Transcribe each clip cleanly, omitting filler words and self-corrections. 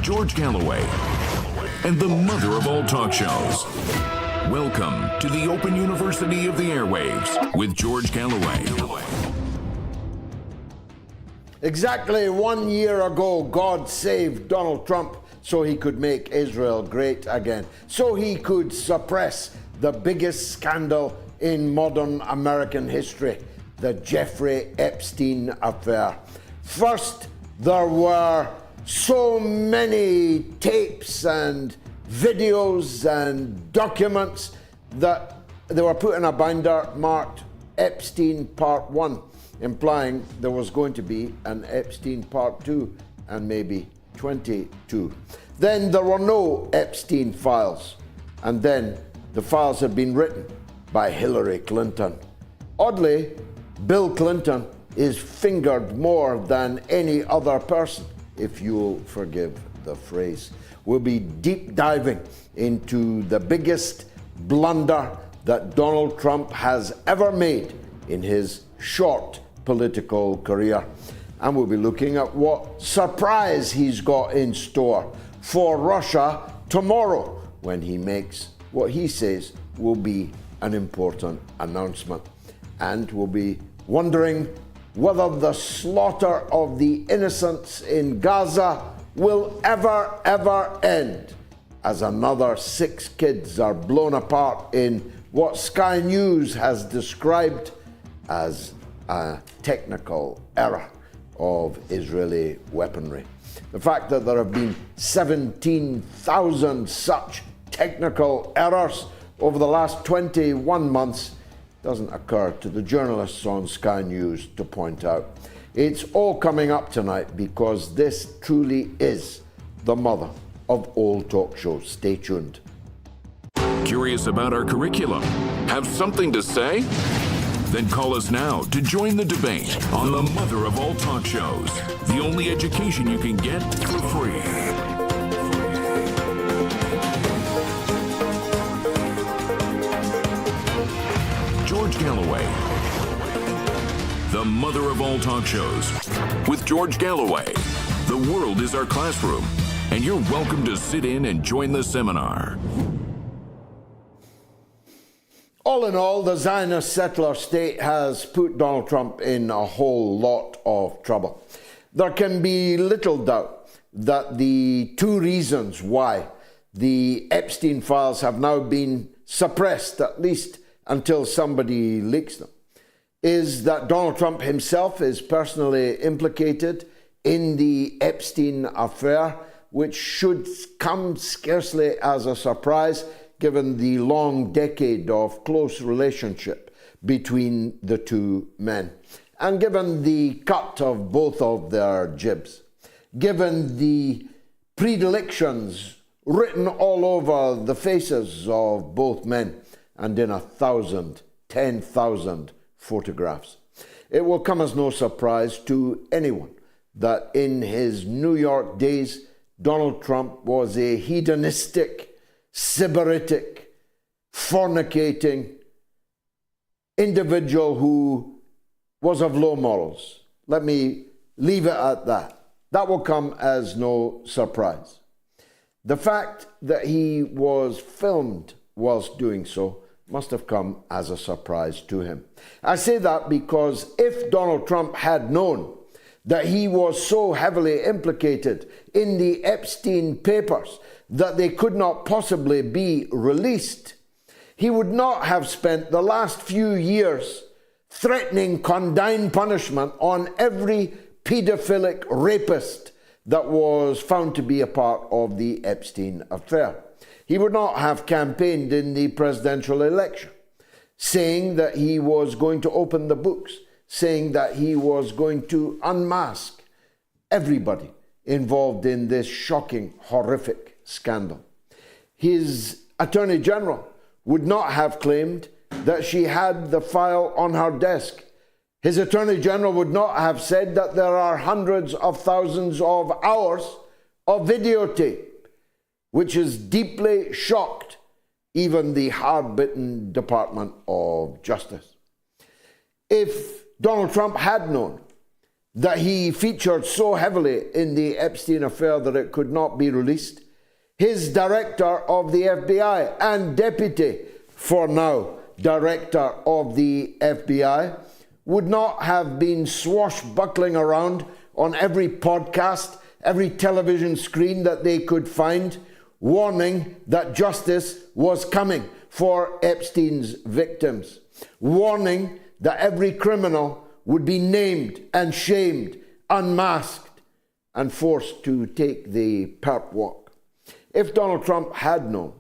George Galloway, and the mother of all talk shows. Welcome to the Open University of the Airwaves with George Galloway. Exactly 1 year ago, God saved Donald Trump so he could make Israel great again, so he could suppress the biggest scandal in modern American history, the Jeffrey Epstein affair. First, there were so many tapes and videos and documents that they were put in a binder marked Epstein Part 1, implying there was going to be an Epstein Part 2 and maybe 22. Then there were no Epstein files, and then the files had been written by Hillary Clinton. Oddly, Bill Clinton is fingered more than any other person, if you'll forgive the phrase. We'll be deep diving into the biggest blunder that Donald Trump has ever made in his short political career. And we'll be looking at what surprise he's got in store for Russia tomorrow when he makes what he says will be an important announcement. And we'll be wondering whether the slaughter of the innocents in Gaza will ever end, as another 6 kids are blown apart in what Sky News has described as a technical error of Israeli weaponry. The fact that there have been 17,000 such technical errors over the last 21 months doesn't occur to the journalists on Sky News to point out. It's all coming up tonight because this truly is the mother of all talk shows. Stay tuned. Curious about our curriculum? Have something to say? Then call us now to join the debate on the mother of all talk shows. The only education you can get for free. George Galloway, the mother of all talk shows. With George Galloway, the world is our classroom, and you're welcome to sit in and join the seminar. All in all, the Zionist settler state has put Donald Trump in a whole lot of trouble. There can be little doubt that the 2 reasons why the Epstein files have now been suppressed, at least until somebody leaks them, is that Donald Trump himself is personally implicated in the Epstein affair, which should come scarcely as a surprise given the long decade of close relationship between the 2 men, and given the cut of both of their jibs, given the predilections written all over the faces of both men, and in 1,000, 10,000 photographs. It will come as no surprise to anyone that in his New York days, Donald Trump was a hedonistic, sybaritic, fornicating individual who was of low morals. Let me leave it at that. That will come as no surprise. The fact that he was filmed whilst doing so must have come as a surprise to him. I say that because if Donald Trump had known that he was so heavily implicated in the Epstein papers that they could not possibly be released, he would not have spent the last few years threatening condign punishment on every pedophilic rapist that was found to be a part of the Epstein affair. He would not have campaigned in the presidential election, saying that he was going to open the books, saying that he was going to unmask everybody involved in this shocking, horrific scandal. His Attorney General would not have claimed that she had the file on her desk. His Attorney General would not have said that there are hundreds of thousands of hours of videotape, which has deeply shocked even the hard-bitten Department of Justice. If Donald Trump had known that he featured so heavily in the Epstein affair that it could not be released, his director of the FBI and deputy, for now, director of the FBI, would not have been swashbuckling around on every podcast, every television screen that they could find, warning that justice was coming for Epstein's victims, warning that every criminal would be named and shamed, unmasked, and forced to take the perp walk. If Donald Trump had known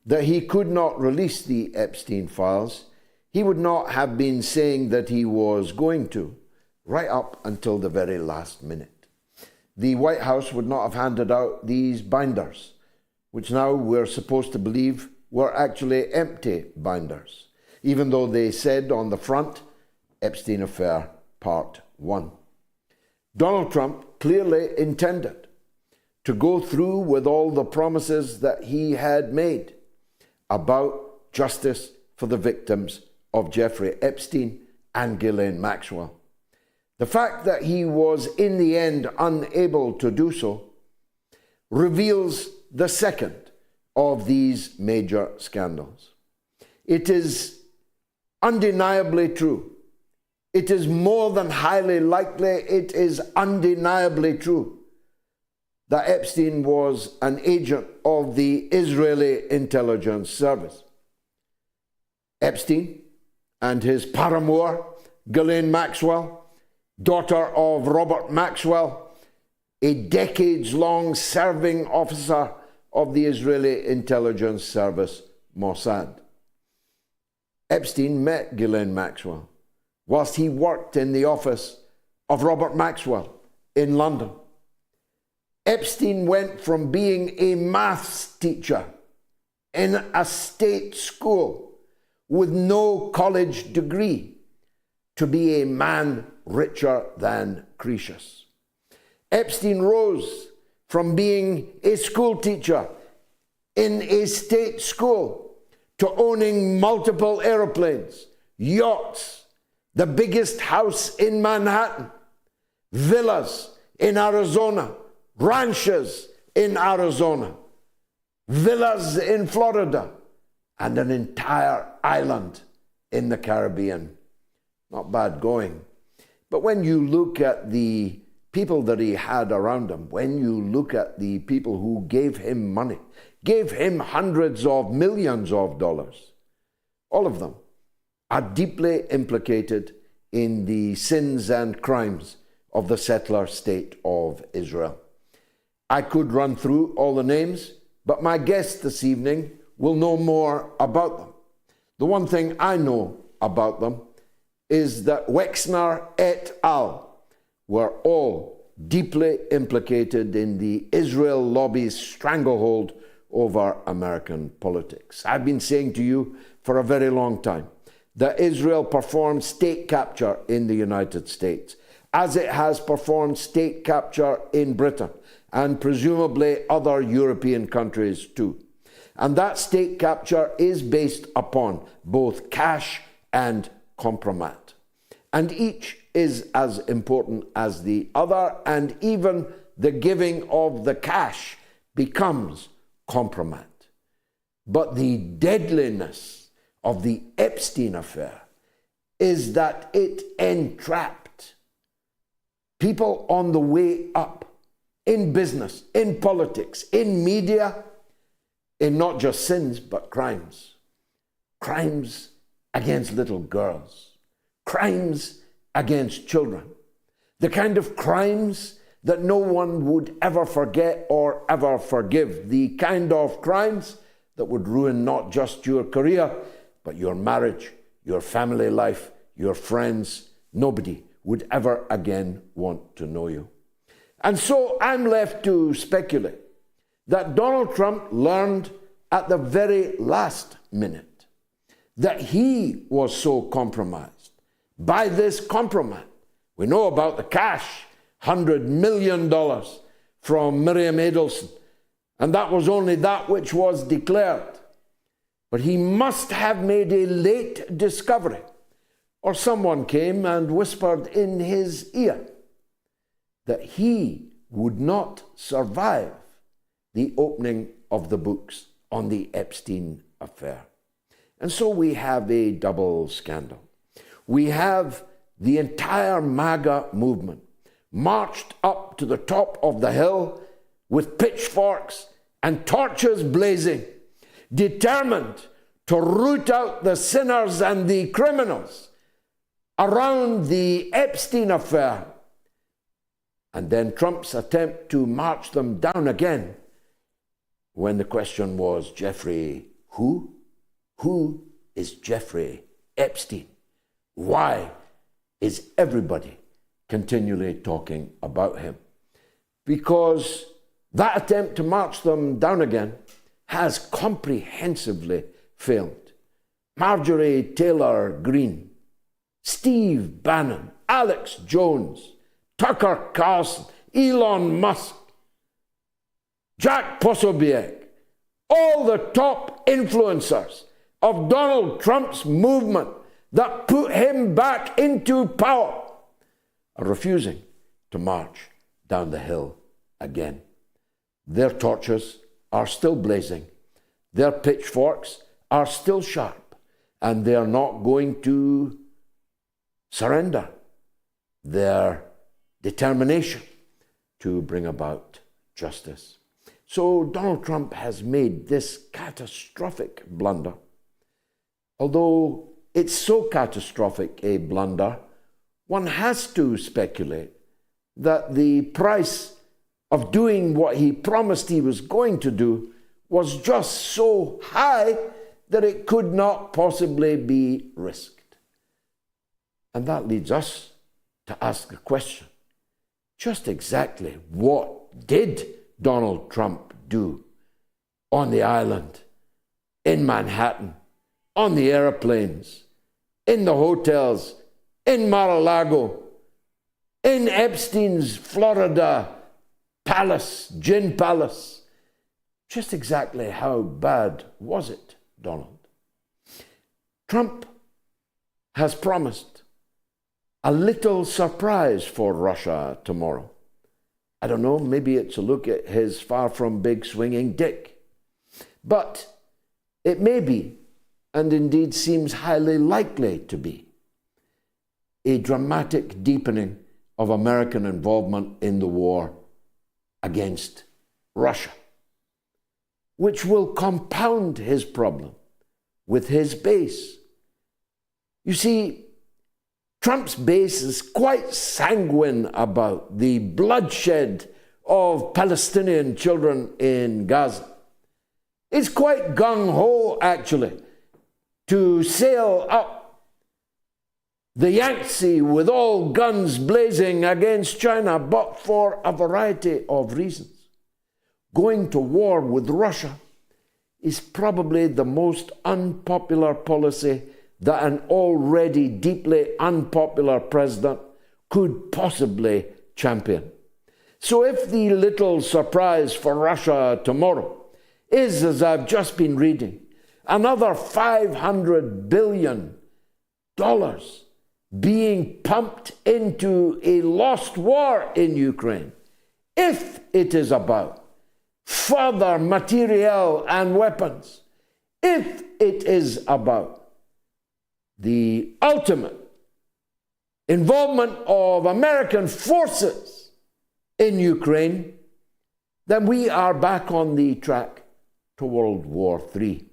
that he could not release the Epstein files, he would not have been saying that he was going to, right up until the very last minute. The White House would not have handed out these binders, which now we're supposed to believe were actually empty binders, even though they said on the front, Epstein Affair Part 1. Donald Trump clearly intended to go through with all the promises that he had made about justice for the victims of Jeffrey Epstein and Ghislaine Maxwell. The fact that he was in the end unable to do so reveals the second of these major scandals. It is undeniably true. It is more than highly likely, it is undeniably true that Epstein was an agent of the Israeli intelligence service. Epstein and his paramour, Ghislaine Maxwell, daughter of Robert Maxwell, a decades-long serving officer of the Israeli intelligence service, Mossad. Epstein met Ghislaine Maxwell whilst he worked in the office of Robert Maxwell in London. Epstein went from being a maths teacher in a state school with no college degree to be a man richer than Croesus. Epstein rose from being a school teacher in a state school to owning multiple airplanes, yachts, the biggest house in Manhattan, villas in Arizona, ranches in Arizona, villas in Florida, and an entire island in the Caribbean. Not bad going. But when you look at the people that he had around him, when you look at the people who gave him money, gave him hundreds of millions of dollars, all of them are deeply implicated in the sins and crimes of the settler state of Israel. I could run through all the names, but my guest this evening will know more about them. The one thing I know about them is that Wexner et al. Were all deeply implicated in the Israel lobby's stranglehold over American politics. I've been saying to you for a very long time that Israel performed state capture in the United States, as it has performed state capture in Britain and presumably other European countries too. And that state capture is based upon both cash and compromat. And each is as important as the other, and even the giving of the cash becomes compromat. But the deadliness of the Epstein affair is that it entrapped people on the way up in business, in politics, in media, in not just sins, but crimes. Crimes against little girls. Crimes against children. The kind of crimes that no one would ever forget or ever forgive. The kind of crimes that would ruin not just your career, but your marriage, your family life, your friends. Nobody would ever again want to know you. And so I'm left to speculate that Donald Trump learned at the very last minute that he was so compromised by this compromise. We know about the cash, $100 million from Miriam Adelson, and that was only that which was declared. But he must have made a late discovery, or someone came and whispered in his ear that he would not survive the opening of the books on the Epstein affair. And so we have a double scandal. We have the entire MAGA movement marched up to the top of the hill with pitchforks and torches blazing, determined to root out the sinners and the criminals around the Epstein affair. And then Trump's attempt to march them down again when the question was, Jeffrey, who? Who is Jeffrey Epstein? Why is everybody continually talking about him? Because that attempt to march them down again has comprehensively failed. Marjorie Taylor Greene, Steve Bannon, Alex Jones, Tucker Carlson, Elon Musk, Jack Posobiec, all the top influencers of Donald Trump's movement that put him back into power are refusing to march down the hill again. Their torches are still blazing. Their pitchforks are still sharp, and they are not going to surrender their determination to bring about justice. So Donald Trump has made this catastrophic blunder. Although it's so catastrophic a blunder, one has to speculate that the price of doing what he promised he was going to do was just so high that it could not possibly be risked. And that leads us to ask the question, just exactly what did Donald Trump do on the island, in Manhattan, on the airplanes, in the hotels, in Mar-a-Lago, in Epstein's Florida palace, gin palace? Just exactly how bad was it, Donald? Trump has promised a little surprise for Russia tomorrow. I don't know, maybe it's a look at his far from big swinging dick. But it may be, and indeed seems highly likely to be, a dramatic deepening of American involvement in the war against Russia, which will compound his problem with his base. You see, Trump's base is quite sanguine about the bloodshed of Palestinian children in Gaza. It's quite gung-ho, actually, to sail up the Yangtze with all guns blazing against China, but for a variety of reasons. Going to war with Russia is probably the most unpopular policy that an already deeply unpopular president could possibly champion. So if the little surprise for Russia tomorrow is, as I've just been reading, another $500 billion being pumped into a lost war in Ukraine, if it is about further materiel and weapons, if it is about the ultimate involvement of American forces in Ukraine, then we are back on the track to World War III.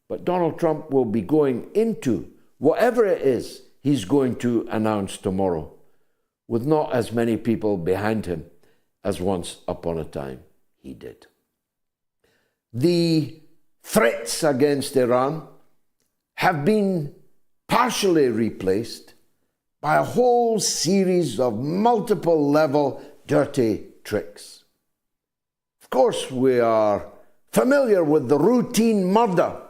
But Donald Trump will be going into whatever it is he's going to announce tomorrow with not as many people behind him as once upon a time he did. The threats against Iran have been partially replaced by a whole series of multiple level dirty tricks. Of course, we are familiar with the routine murder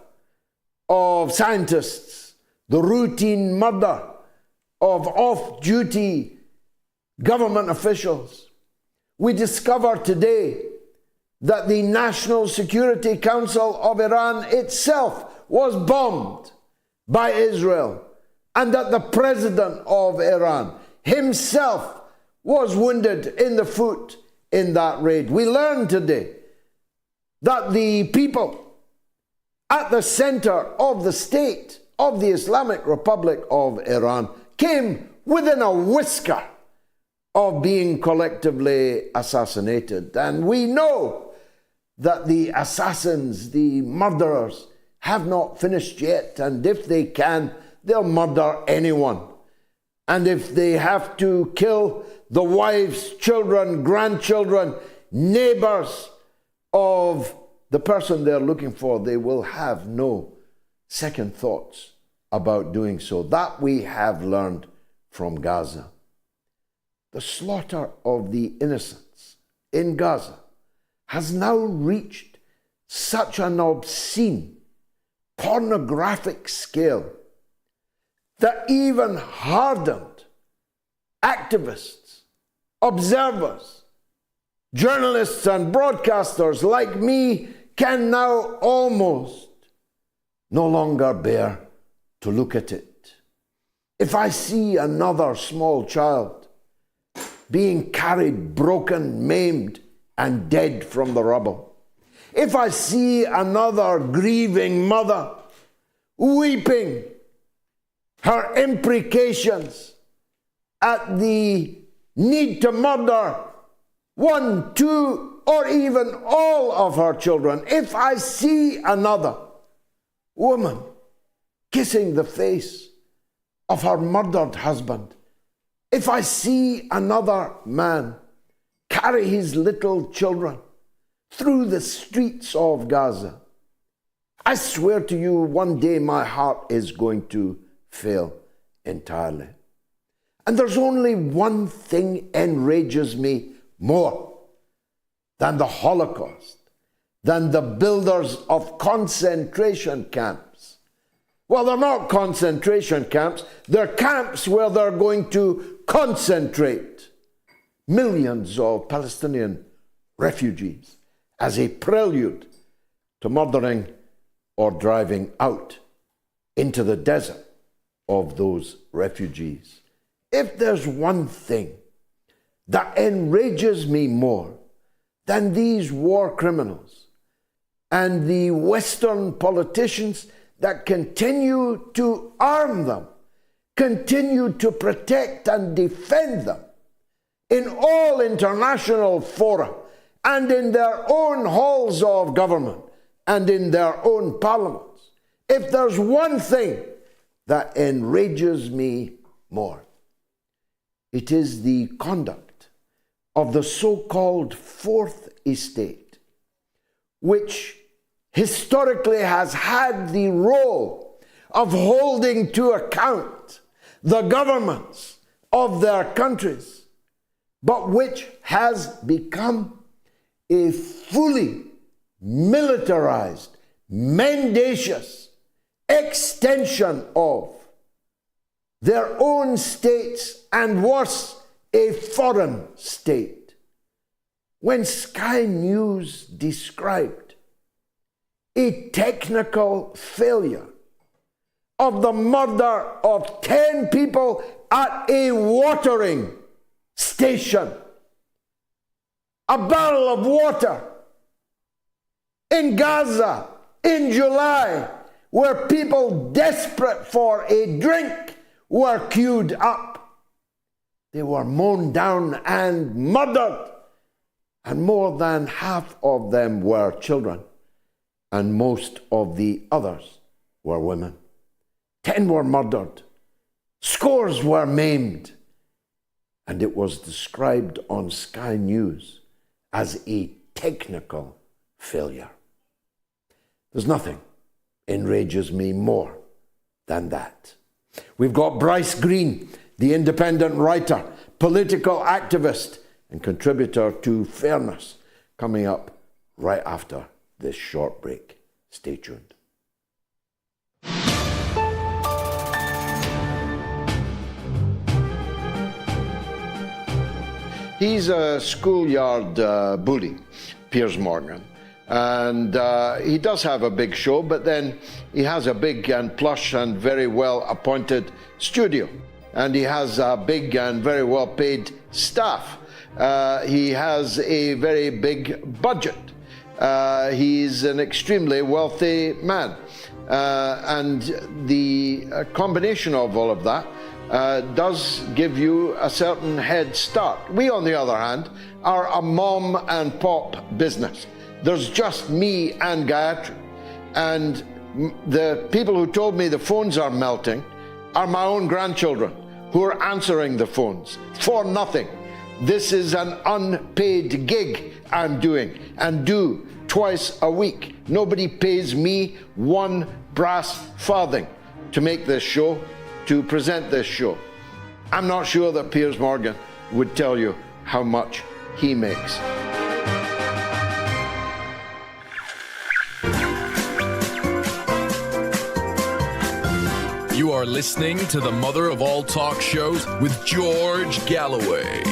of scientists, the routine murder of off-duty government officials. We discover today that the National Security Council of Iran itself was bombed by Israel, and that the president of Iran himself was wounded in the foot in that raid. We learned today that the people at the center of the state of the Islamic Republic of Iran came within a whisker of being collectively assassinated. And we know that the assassins, the murderers, have not finished yet. And if they can, they'll murder anyone. And if they have to kill the wives, children, grandchildren, neighbors of the person they're looking for, they will have no second thoughts about doing so. That we have learned from Gaza. The slaughter of the innocents in Gaza has now reached such an obscene, pornographic scale that even hardened activists, observers, journalists and broadcasters like me can now almost no longer bear to look at it. If I see another small child being carried broken, maimed, and dead from the rubble, if I see another grieving mother weeping her imprecations at the need to murder one, two, or even all of her children, if I see another woman kissing the face of her murdered husband, if I see another man carry his little children through the streets of Gaza, I swear to you, one day my heart is going to fail entirely. And there's only one thing enrages me more than the Holocaust, than the builders of concentration camps. Well, they're not concentration camps. They're camps where they're going to concentrate millions of Palestinian refugees as a prelude to murdering or driving out into the desert of those refugees. If there's one thing that enrages me more than these war criminals and the Western politicians that continue to arm them, continue to protect and defend them in all international fora and in their own halls of government and in their own parliaments, if there's one thing that enrages me more, it is the conduct of the so-called Fourth Estate, which historically has had the role of holding to account the governments of their countries, but which has become a fully militarized, mendacious extension of their own states, and worse, a foreign state. When Sky News described a technical failure of the murder of 10 people at a watering station, a barrel of water in Gaza in July, where people desperate for a drink were queued up. They were mown down and murdered, and more than half of them were children, and most of the others were women. 10 were murdered, scores were maimed, and it was described on Sky News as a technical failure. There's nothing enrages me more than that. We've got Bryce Greene, the independent writer, political activist, and contributor to Fairness, coming up right after this short break. Stay tuned. He's a schoolyard bully, Piers Morgan. And he does have a big show, but then he has a big and plush and very well appointed studio and he has a big and very well paid staff. He has a very big budget. He's an extremely wealthy man. And the combination of all of that does give you a certain head start. We, on the other hand, are a mom and pop business. There's just me and Gayatri. And the people who told me the phones are melting are my own grandchildren who are answering the phones for nothing. This is an unpaid gig I'm doing and do twice a week. Nobody pays me one brass farthing to make this show, to present this show. I'm not sure that Piers Morgan would tell you how much he makes. You are listening to the mother of all talk shows with George Galloway.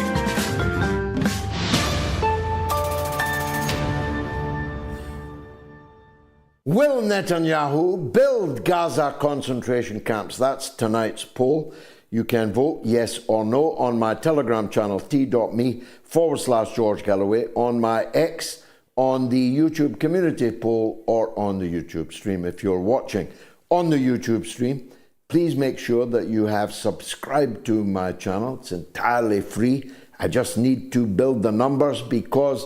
Will Netanyahu build Gaza concentration camps? That's tonight's poll. You can vote yes or no on my Telegram channel, t.me/George Galloway, on my X, on the YouTube community poll, or on the YouTube stream. If you're watching on the YouTube stream, please make sure that you have subscribed to my channel. It's entirely free. I just need to build the numbers, because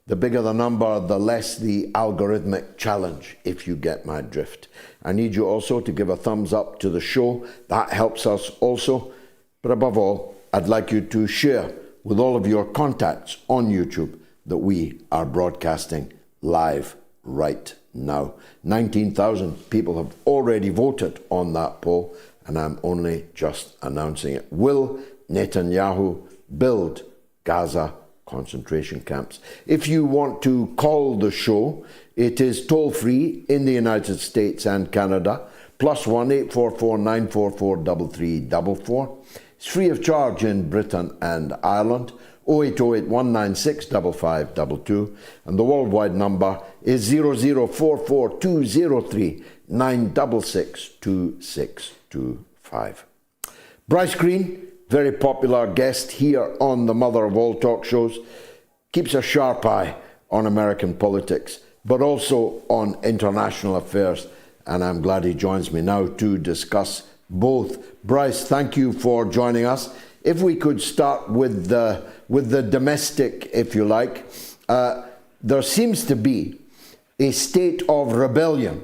the bigger the number, the less the algorithmic challenge, if you get my drift. I need you also to give a thumbs up to the show. That helps us also. But above all, I'd like you to share with all of your contacts on YouTube that we are broadcasting live right now. 19,000 people have already voted on that poll, and I'm only just announcing it. Will Netanyahu build Gaza concentration camps? If you want to call the show, it is toll free in the United States and Canada, +1 844 944 3344. It's free of charge in Britain and Ireland, 0808 196 5522, and the worldwide number is 0044 203 966 2625. Bryce Greene, very popular guest here on the mother of all talk shows, keeps a sharp eye on American politics, but also on international affairs, and I'm glad he joins me now to discuss both. Bryce, thank you for joining us. If we could start with the domestic, if you like, there seems to be a state of rebellion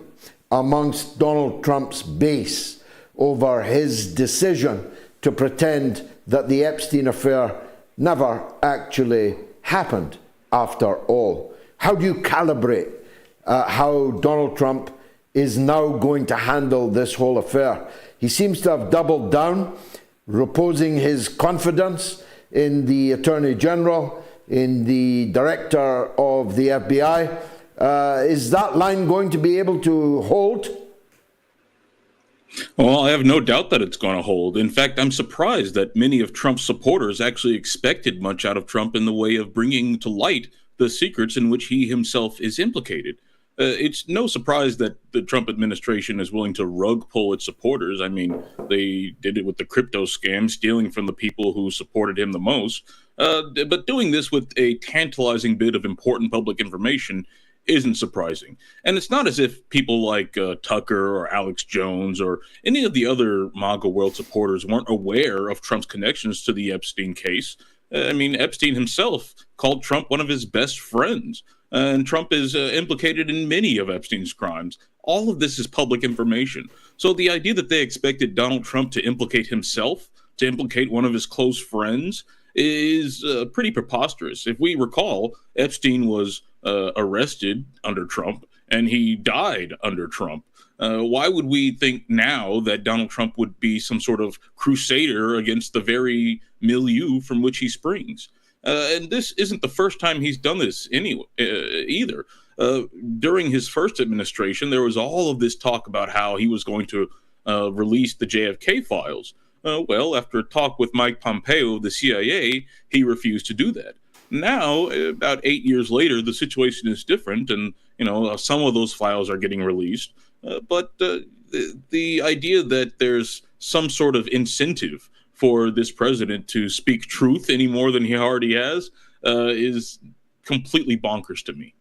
amongst Donald Trump's base over his decision to pretend that the Epstein affair never actually happened after all. How do you calibrate how Donald Trump is now going to handle this whole affair? He seems to have doubled down, reposing his confidence in the Attorney General, in the Director of the FBI. Is that line going to be able to hold? Well, I have no doubt that it's going to hold. In fact, I'm surprised that many of Trump's supporters actually expected much out of Trump in the way of bringing to light the secrets in which he himself is implicated. It's no surprise that the Trump administration is willing to rug pull its supporters. I mean, they did it with the crypto scam, stealing from the people who supported him the most. But doing this with a tantalizing bit of important public information isn't surprising. And it's not as if people like Tucker or Alex Jones or any of the other MAGA world supporters weren't aware of Trump's connections to the Epstein case. I mean, Epstein himself called Trump one of his best friends. And Trump is implicated in many of Epstein's crimes. All of this is public information. So the idea that they expected Donald Trump to implicate himself, to implicate one of his close friends, is pretty preposterous. If we recall, Epstein was arrested under Trump, and he died under Trump. Why would we think now that Donald Trump would be some sort of crusader against the very milieu from which he springs? And this isn't the first time he's done this either. During his first administration, there was all of this talk about how he was going to release the JFK files. Well, after a talk with Mike Pompeo of the CIA, he refused to do that. Now, about 8 years later, the situation is different, and some of those files are getting released. But the idea that there's some sort of incentive for this president to speak truth any more than he already has is completely bonkers to me.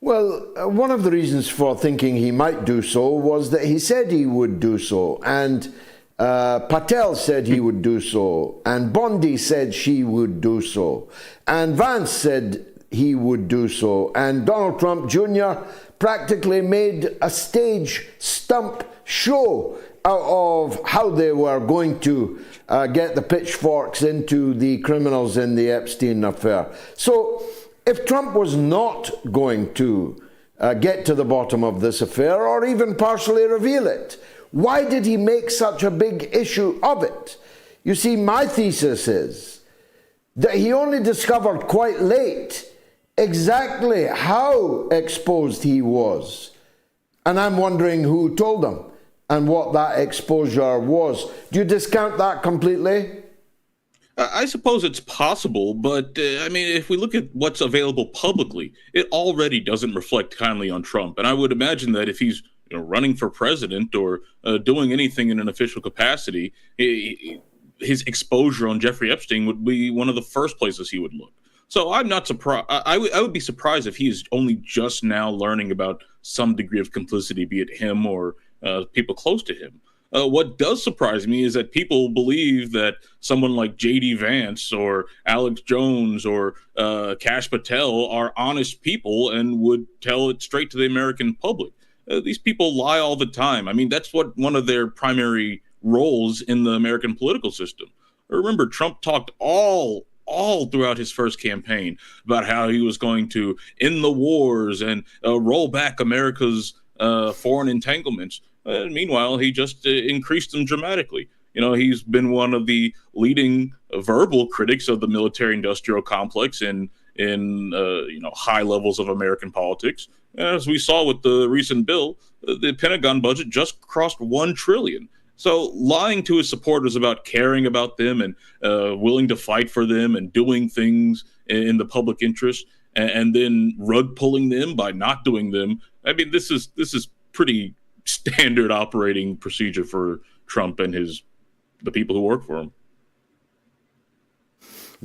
Well, one of the reasons for thinking he might do so was that he said he would do so, and Patel said he would do so, and Bondi said she would do so, and Vance said he would do so, and Donald Trump Jr. practically made a stage stump show out of how they were going to get the pitchforks into the criminals in the Epstein affair. So if Trump was not going to get to the bottom of this affair, or even partially reveal it, why did he make such a big issue of it? You see, my thesis is that he only discovered quite late exactly how exposed he was. And I'm wondering who told him and what that exposure was. Do you discount that completely? I suppose it's possible, but I mean, if we look at what's available publicly, it already doesn't reflect kindly on Trump. And I would imagine that if he's running for president or doing anything in an official capacity, his exposure on Jeffrey Epstein would be one of the first places he would look. So I'm not surprised. I would be surprised if he is only just now learning about some degree of complicity, be it him or people close to him. What does surprise me is that people believe that someone like J.D. Vance or Alex Jones or Kashpatel are honest people and would tell it straight to the American public. These people lie all the time. I mean, that's what one of their primary roles in the American political system. Remember, Trump talked all throughout his first campaign about how he was going to end the wars and roll back America's foreign entanglements. Meanwhile, he just increased them dramatically. He's been one of the leading verbal critics of the military-industrial complex in high levels of American politics. As we saw with the recent bill, the Pentagon budget just crossed $1 trillion. So lying to his supporters about caring about them and willing to fight for them and doing things in the public interest and then rug pulling them by not doing them. I mean, this is pretty standard operating procedure for Trump and the people who work for him.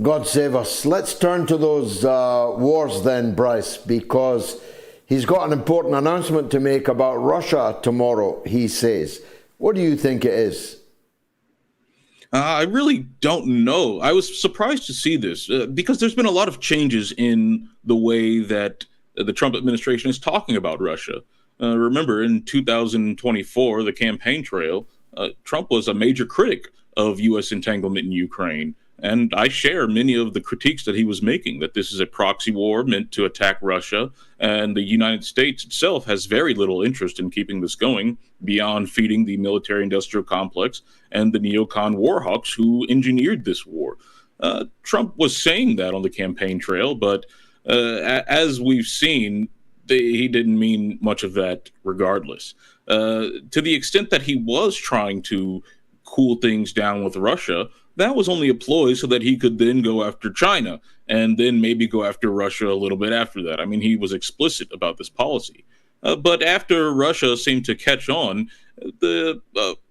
God save us. Let's turn to those wars then, Bryce, because he's got an important announcement to make about Russia tomorrow, he says. What do you think it is? I really don't know. I was surprised to see this because there's been a lot of changes in the way that the Trump administration is talking about Russia. Remember, in 2024, the campaign trail, Trump was a major critic of U.S. entanglement in Ukraine. And I share many of the critiques that he was making, that this is a proxy war meant to attack Russia. And the United States itself has very little interest in keeping this going beyond feeding the military-industrial complex and the neocon warhawks who engineered this war. Trump was saying that on the campaign trail, but as we've seen, he didn't mean much of that regardless. To the extent that he was trying to cool things down with Russia, that was only a ploy so that he could then go after China and then maybe go after Russia a little bit after that. I mean, he was explicit about this policy. But after Russia seemed to catch on, the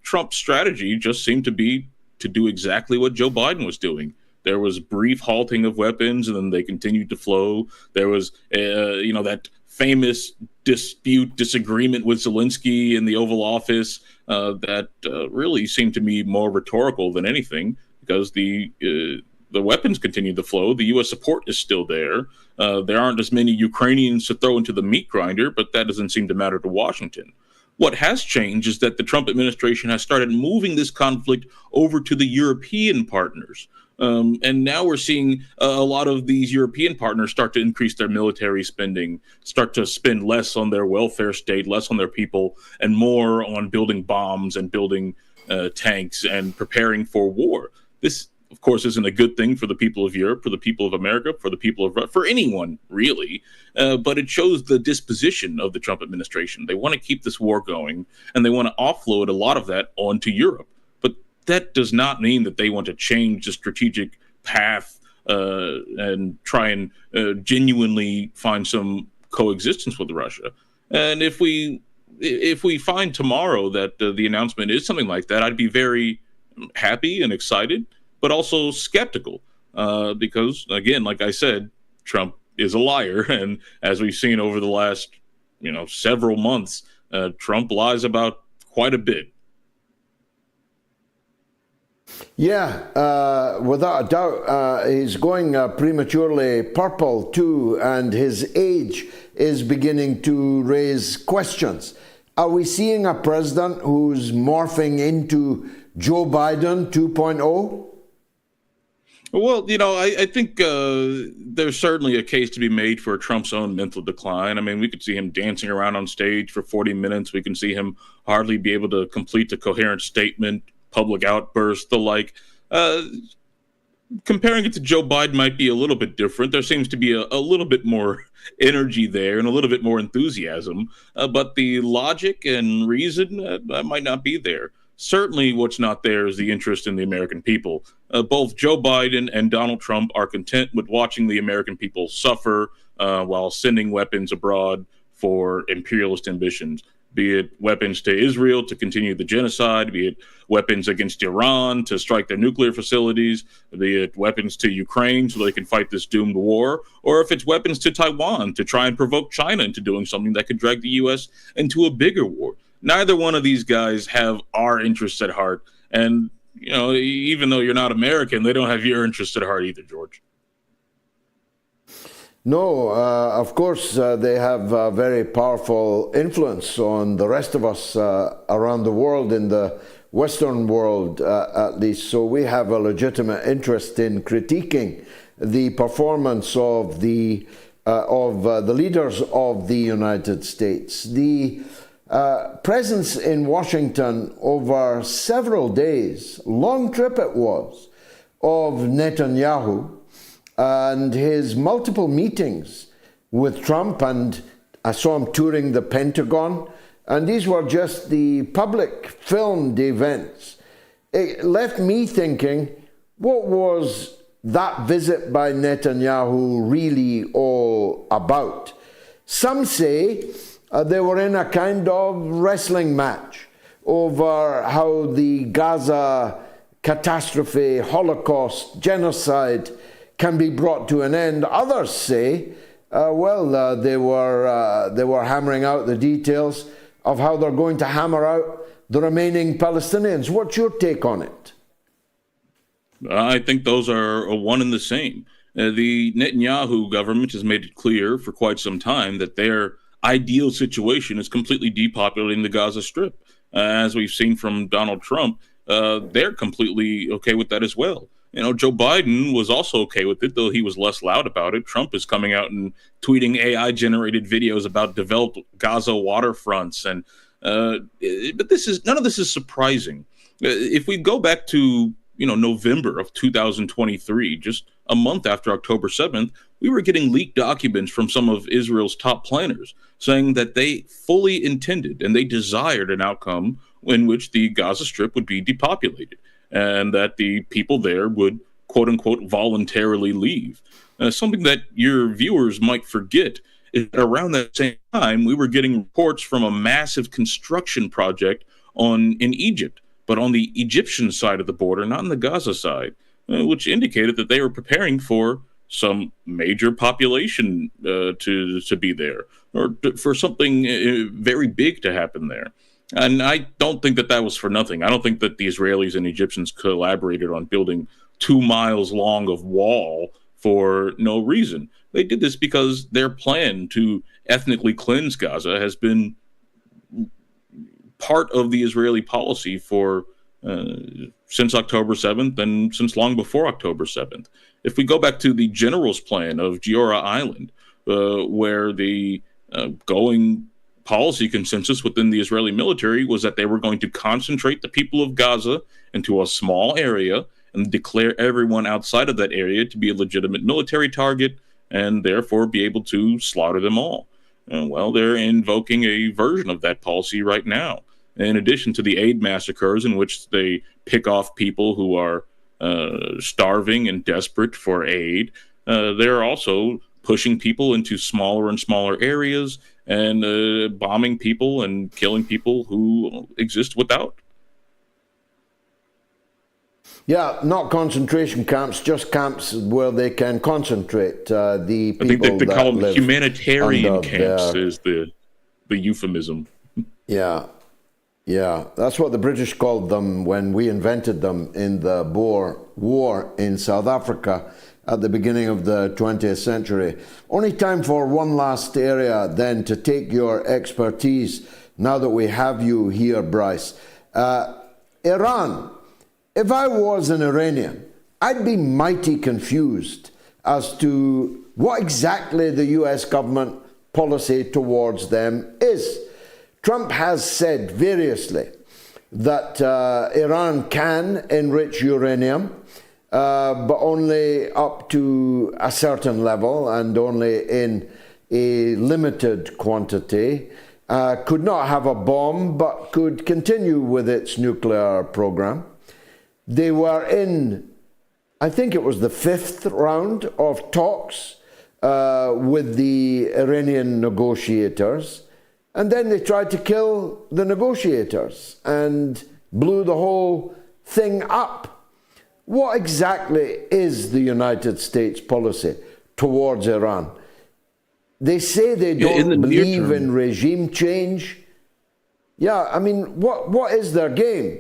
Trump strategy just seemed to be to do exactly what Joe Biden was doing. There was brief halting of weapons, and then they continued to flow. There was, that famous disagreement with Zelensky in the Oval Office that really seemed to me more rhetorical than anything, because the weapons continued to flow. The U.S. support is still there. There aren't as many Ukrainians to throw into the meat grinder, but that doesn't seem to matter to Washington. What has changed is that the Trump administration has started moving this conflict over to the European partners. And now we're seeing a lot of these European partners start to increase their military spending, start to spend less on their welfare state, less on their people, and more on building bombs and building tanks and preparing for war. This, of course, isn't a good thing for the people of Europe, for the people of America, for anyone, really. But it shows the disposition of the Trump administration. They want to keep this war going, and they want to offload a lot of that onto Europe. But that does not mean that they want to change the strategic path and try and genuinely find some coexistence with Russia. And if we if we find tomorrow that the announcement is something like that, I'd be very happy and excited, but also skeptical because, again, like I said, Trump is a liar. And as we've seen over the last, several months, Trump lies about quite a bit. Yeah, without a doubt, he's going prematurely purple too, and his age is beginning to raise questions. Are we seeing a president who's morphing into Joe Biden 2.0? Well, I think there's certainly a case to be made for Trump's own mental decline. I mean, we could see him dancing around on stage for 40 minutes. We can see him hardly be able to complete a coherent statement, public outburst, the like. Comparing it to Joe Biden might be a little bit different. There seems to be a little bit more energy there and a little bit more enthusiasm, but the logic and reason might not be there. Certainly what's not there is the interest in the American people. Both Joe Biden and Donald Trump are content with watching the American people suffer while sending weapons abroad for imperialist ambitions, be it weapons to Israel to continue the genocide, be it weapons against Iran to strike their nuclear facilities, be it weapons to Ukraine so they can fight this doomed war, or if it's weapons to Taiwan to try and provoke China into doing something that could drag the U.S. into a bigger war. Neither one of these guys have our interests at heart. And, even though you're not American, they don't have your interests at heart either, George. No, of course, they have a very powerful influence on the rest of us around the world, in the Western world at least. So we have a legitimate interest in critiquing the performance of the leaders of the United States. The presence in Washington over several days, long trip it was, of Netanyahu, and his multiple meetings with Trump, and I saw him touring the Pentagon, and these were just the public filmed events. It left me thinking, what was that visit by Netanyahu really all about? Some say they were in a kind of wrestling match over how the Gaza catastrophe, Holocaust, genocide can be brought to an end. Others say, they were hammering out the details of how they're going to hammer out the remaining Palestinians. What's your take on it? I think those are one and the same. The Netanyahu government has made it clear for quite some time that their ideal situation is completely depopulating the Gaza Strip. As we've seen from Donald Trump, they're completely okay with that as well. Joe Biden was also okay with it, though he was less loud about it. Trump is coming out and tweeting AI-generated videos about developed Gaza waterfronts, and but none of this is surprising. If we go back to November of 2023, just a month after October 7th, we were getting leaked documents from some of Israel's top planners saying that they fully intended and they desired an outcome in which the Gaza Strip would be depopulated, and that the people there would, quote unquote, voluntarily leave. Something that your viewers might forget is that around that same time, we were getting reports from a massive construction project in Egypt, but on the Egyptian side of the border, not on the Gaza side, which indicated that they were preparing for some major population to be there, or for something very big to happen there. And I don't think that was for nothing. I don't think that the Israelis and Egyptians collaborated on building 2 miles long of wall for no reason. They did this because their plan to ethnically cleanse Gaza has been part of the Israeli policy for since October 7th and since long before October 7th. If we go back to the general's plan of Giora Island, where the going policy consensus within the Israeli military was that they were going to concentrate the people of Gaza into a small area and declare everyone outside of that area to be a legitimate military target and therefore be able to slaughter them all. Well, they're invoking a version of that policy right now. In addition to the aid massacres in which they pick off people who are starving and desperate for aid, they're also pushing people into smaller and smaller areas and bombing people and killing people who exist without. Yeah, not concentration camps, just camps where they can concentrate the people. I think they call them live humanitarian camps is the euphemism. Yeah, that's what the British called them when we invented them in the Boer War in South Africa at the beginning of the 20th century. Only time for one last area then to take your expertise now that we have you here, Bryce. Iran. If I was an Iranian, I'd be mighty confused as to what exactly the US government policy towards them is. Trump has said variously that Iran can enrich uranium, but only up to a certain level and only in a limited quantity. Could not have a bomb, but could continue with its nuclear program. They were in, I think it was the 5th round of talks with the Iranian negotiators. And then they tried to kill the negotiators and blew the whole thing up. What exactly is the United States policy towards Iran? They say they don't believe in regime change. Yeah, I mean, what is their game?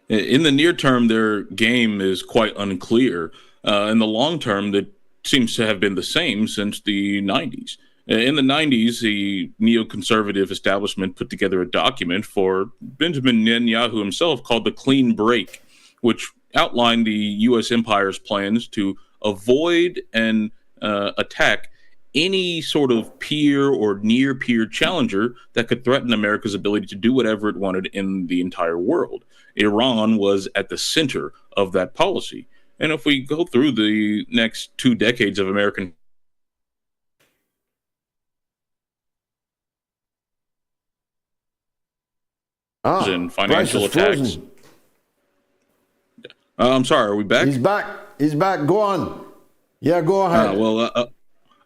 In the near term, their game is quite unclear. In the long term, that seems to have been the same since the 90s. In the 90s, the neoconservative establishment put together a document for Benjamin Netanyahu himself called the Clean Break, which outlined the U.S. empire's plans to avoid and attack any sort of peer or near-peer challenger that could threaten America's ability to do whatever it wanted in the entire world. Iran was at the center of that policy. And if we go through the next 2 decades of American and financial attacks. I'm sorry, are we back? He's back. Go on. Yeah, go ahead.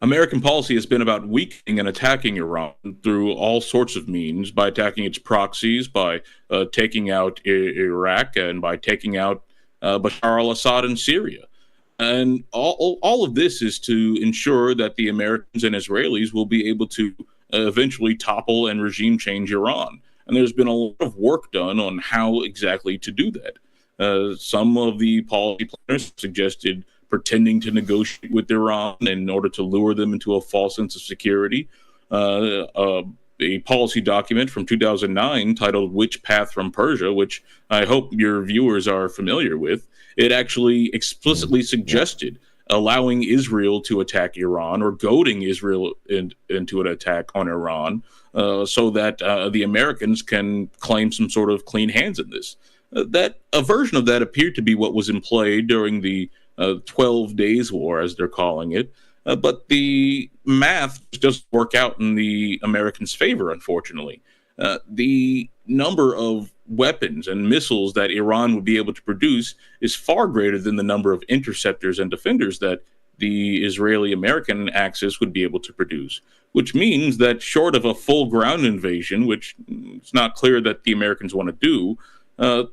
American policy has been about weakening and attacking Iran through all sorts of means, by attacking its proxies, by taking out Iraq, and by taking out Bashar al-Assad in Syria. And all of this is to ensure that the Americans and Israelis will be able to eventually topple and regime change Iran. And there's been a lot of work done on how exactly to do that. Some of the policy planners suggested pretending to negotiate with Iran in order to lure them into a false sense of security. A policy document from 2009 titled Which Path from Persia, which I hope your viewers are familiar with, it actually explicitly suggested allowing Israel to attack Iran or goading Israel into an attack on Iran so that the Americans can claim some sort of clean hands in this. A version of that appeared to be what was in play during the 12 Days War, as they're calling it. But the math doesn't work out in the Americans' favor, unfortunately. The number of weapons and missiles that Iran would be able to produce is far greater than the number of interceptors and defenders that the Israeli-American axis would be able to produce, which means that short of a full ground invasion, which it's not clear that the Americans want to do,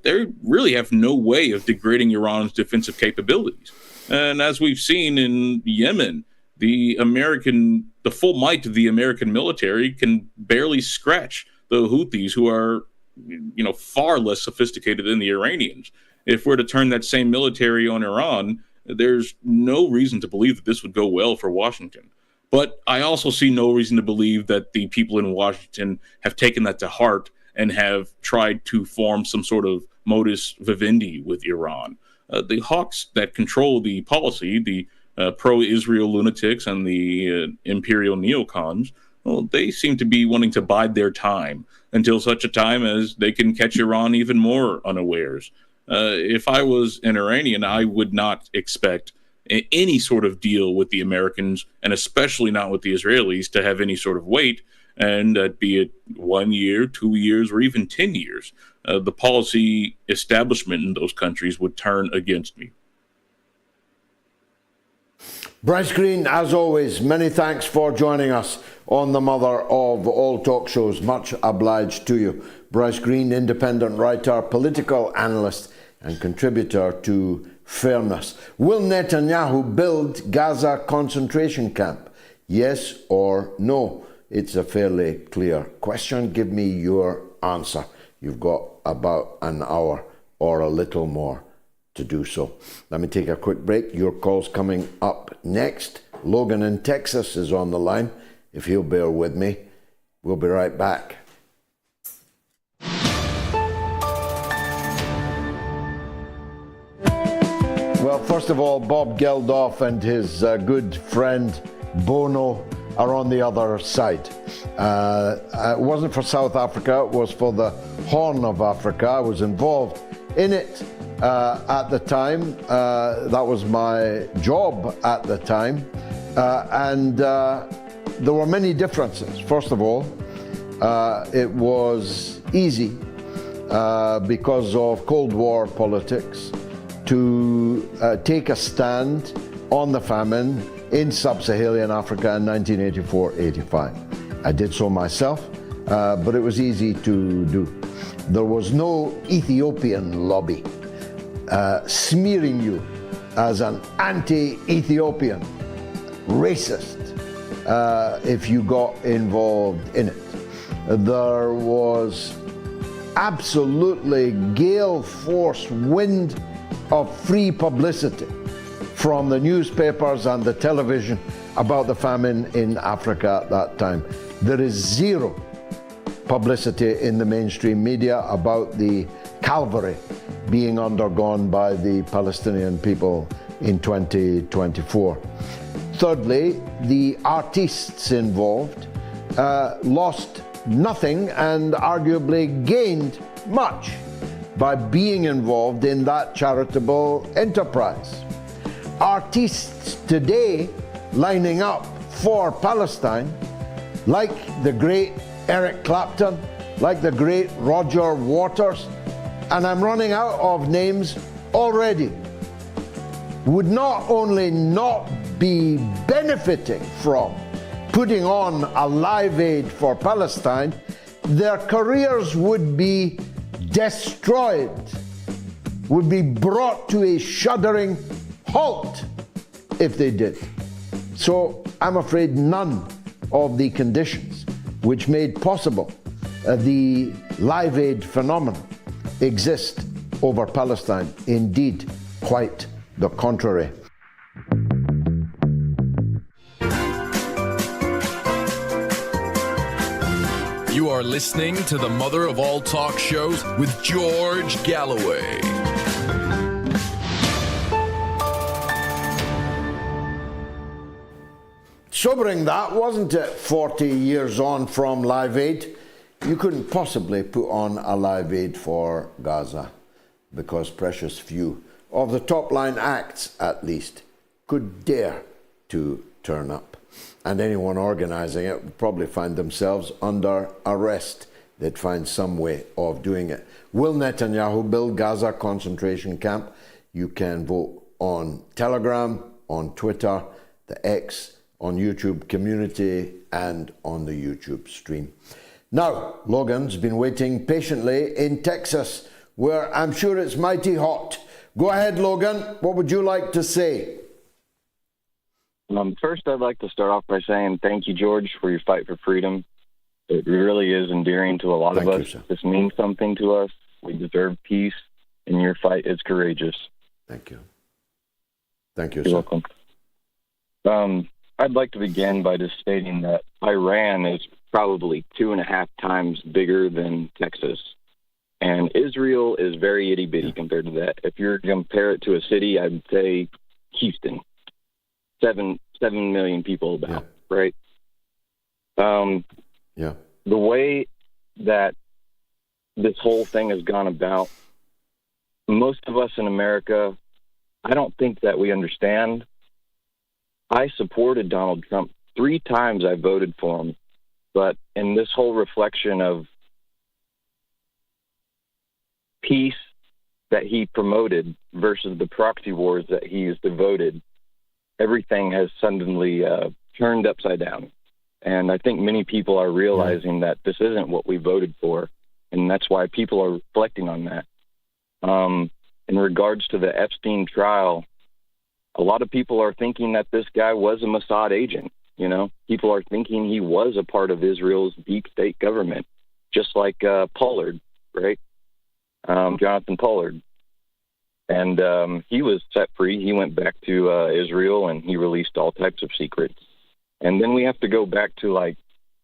they really have no way of degrading Iran's defensive capabilities. And as we've seen in Yemen, the full might of the American military can barely scratch the Houthis, who are, far less sophisticated than the Iranians. If we're to turn that same military on Iran, there's no reason to believe that this would go well for Washington. But I also see no reason to believe that the people in Washington have taken that to heart and have tried to form some sort of modus vivendi with Iran. The hawks that control the policy, the pro-Israel lunatics and the imperial neocons, well, they seem to be wanting to bide their time until such a time as they can catch Iran even more unawares. If I was an Iranian, I would not expect any sort of deal with the Americans, and especially not with the Israelis, to have any sort of weight, and be it 1 year, 2 years, or even 10 years. The policy establishment in those countries would turn against me. Bryce Greene, as always, many thanks for joining us. on the mother of all talk shows. Much obliged to you. Bryce Greene, independent writer, political analyst, and contributor to Fairness. Will Netanyahu build Gaza concentration camp? Yes or no? It's a fairly clear question. Give me your answer. You've got about an hour or a little more to do so. Let me take a quick break. Your call's coming up next. Logan in Texas is on the line. If you'll bear with me, we'll be right back. Well, first of all, Bob Geldof and his good friend Bono are on the other side. It wasn't for South Africa, it was for the Horn of Africa. I was involved in it at the time. That was my job at the time. And there were many differences. First of all, it was easy because of Cold War politics to take a stand on the famine in sub-Saharan Africa in 1984-85. I did so myself, but it was easy to do. There was no Ethiopian lobby smearing you as an anti-Ethiopian racist if you got involved in it. There was absolutely gale force wind of free publicity from the newspapers and the television about the famine in Africa at that time. There is zero publicity in the mainstream media about the calvary being undergone by the Palestinian people in 2024. Thirdly, the artists involved lost nothing and arguably gained much by being involved in that charitable enterprise. Artists today lining up for Palestine, like the great Ericclapton, like the great Roger Waters, and I'm running out of names already, would not only not be benefiting from putting on a Live Aid for Palestine, their careers would be destroyed, would be brought to a shuddering halt if they did. So I'm afraid none of the conditions which made possible the Live Aid phenomenon exist over Palestine. Indeed, quite the contrary. You are listening to the mother of all talk shows with George Galloway. Sobering that, wasn't it? 40 years on from Live Aid. You couldn't possibly put on a Live Aid for Gaza because precious few of the top line acts, at least, could dare to turn up. And anyone organising it would probably find themselves under arrest. They'd find some way of doing it. Will Netanyahu build Gaza concentration camp? You can vote on Telegram, on Twitter, the X, on YouTube community, and on the YouTube stream. Now, Logan's been waiting patiently in Texas, where I'm sure it's mighty hot. Go ahead, Logan. What would you like to say? First, I'd like to start off by saying thank you, George, for your fight for freedom. It really is endearing to a lot of us. This means something to us. We deserve peace, and your fight is courageous. Thank you. Thank you, You're sir. welcome. I'd like to begin by just stating that Iran is probably 2.5 times bigger than Texas. And Israel is very itty-bitty compared to that. If you're to compare it to a city, I'd say Houston. 7 million people about, right? Yeah. The way that this whole thing has gone about, most of us in America, I don't think that we understand. I supported Donald Trump 3 times. I voted for him. But in this whole reflection of peace that he promoted versus the proxy wars that he's devoted, everything has suddenly turned upside down. And I think many people are realizing that this isn't what we voted for, and that's why people are reflecting on that. In regards to the Epstein trial, a lot of people are thinking that this guy was a Mossad agent. You know, people are thinking he was a part of Israel's deep state government, just like Pollard, right? Jonathan Pollard. And he was set free. He went back to Israel, and he released all types of secrets. And then we have to go back to, like,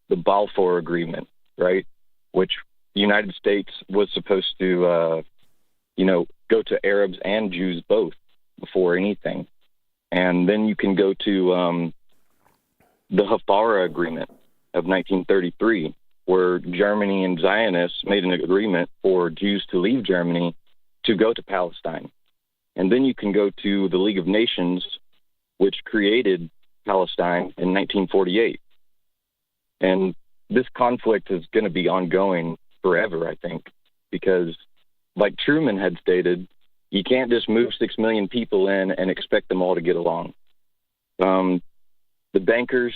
the Balfour Agreement, right, which the United States was supposed to, go to Arabs and Jews both before anything. And then you can go to the Hafara Agreement of 1933, where Germany and Zionists made an agreement for Jews to leave Germany to go to Palestine. And then you can go to the League of Nations, which created Palestine in 1948. And this conflict is going to be ongoing forever, I think, because like Truman had stated, you can't just move 6 million people in and expect them all to get along. The bankers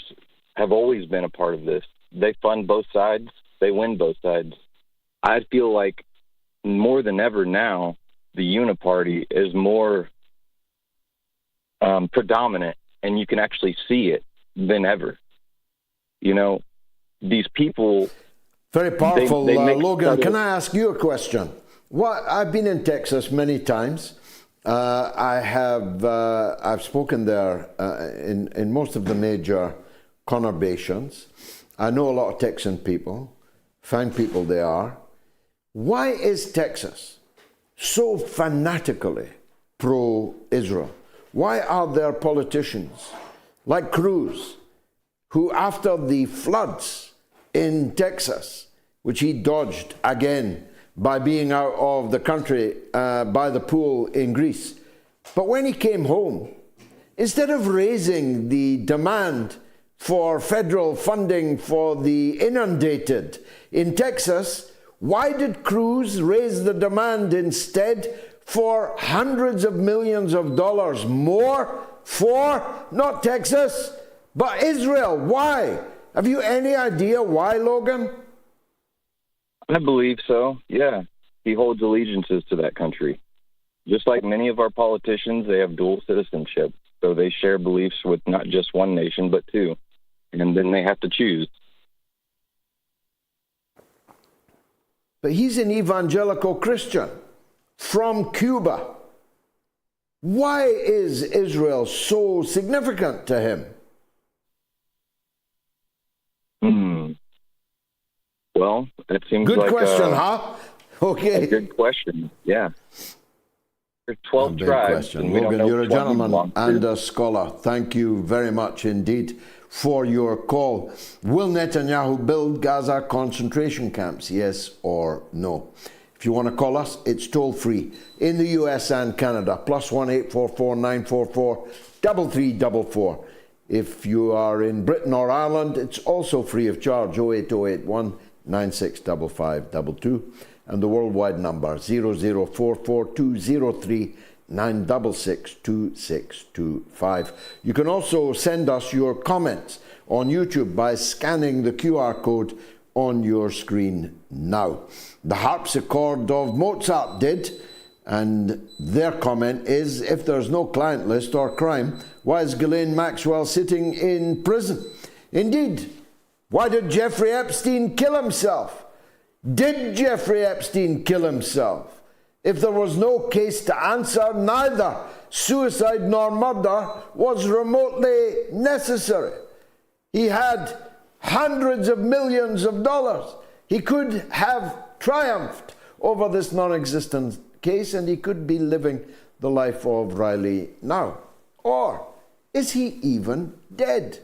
have always been a part of this. They fund both sides. They win both sides. I feel like more than ever now, the Uniparty is more predominant, and you can actually see it than ever. You know, these people... Very powerful. They Logan, can I ask you a question? I've been in Texas many times. I've spoken there in most of the major conurbations. I know a lot of Texan people, fine people they are. Why is Texas so fanatically pro-Israel? Why are there politicians like Cruz, who after the floods in Texas, which he dodged again by being out of the country by the pool in Greece, but when he came home, instead of raising the demand for federal funding for the inundated in Texas, why did Cruz raise the demand instead for hundreds of millions of dollars more for, not Texas, but Israel? Why? Have you any idea why, Logan? I believe so, yeah. He holds allegiances to that country. Just like many of our politicians, they have dual citizenship. So they share beliefs with not just one nation, but two. And then they have to choose. But he's an evangelical Christian from Cuba. Why is Israel so significant to him? Well, that seems good like question, huh? Okay. A good question, yeah. There's 12 tribes. Question. Logan, you're a gentleman and a scholar. Thank you very much indeed for your call. Will Netanyahu build Gaza concentration camps? Yes or no? If you want to call us, it's toll free in the US and Canada. +1 844 944 3344. If you are in Britain or Ireland, it's also free of charge. 08081 965522, and the worldwide number 0044203 966 2625. You can also send us your comments on YouTube by scanning the QR code on your screen now. The harpsichord of Mozart did, and their comment is, if there's no client list or crime, why is Ghislaine Maxwell sitting in prison? Indeed. Why did Jeffrey Epstein kill himself? Did Jeffrey Epstein kill himself? If there was no case to answer, neither suicide nor murder was remotely necessary. He had hundreds of millions of dollars. He could have triumphed over this non-existent case, and he could be living the life of Riley now. Or is he even dead?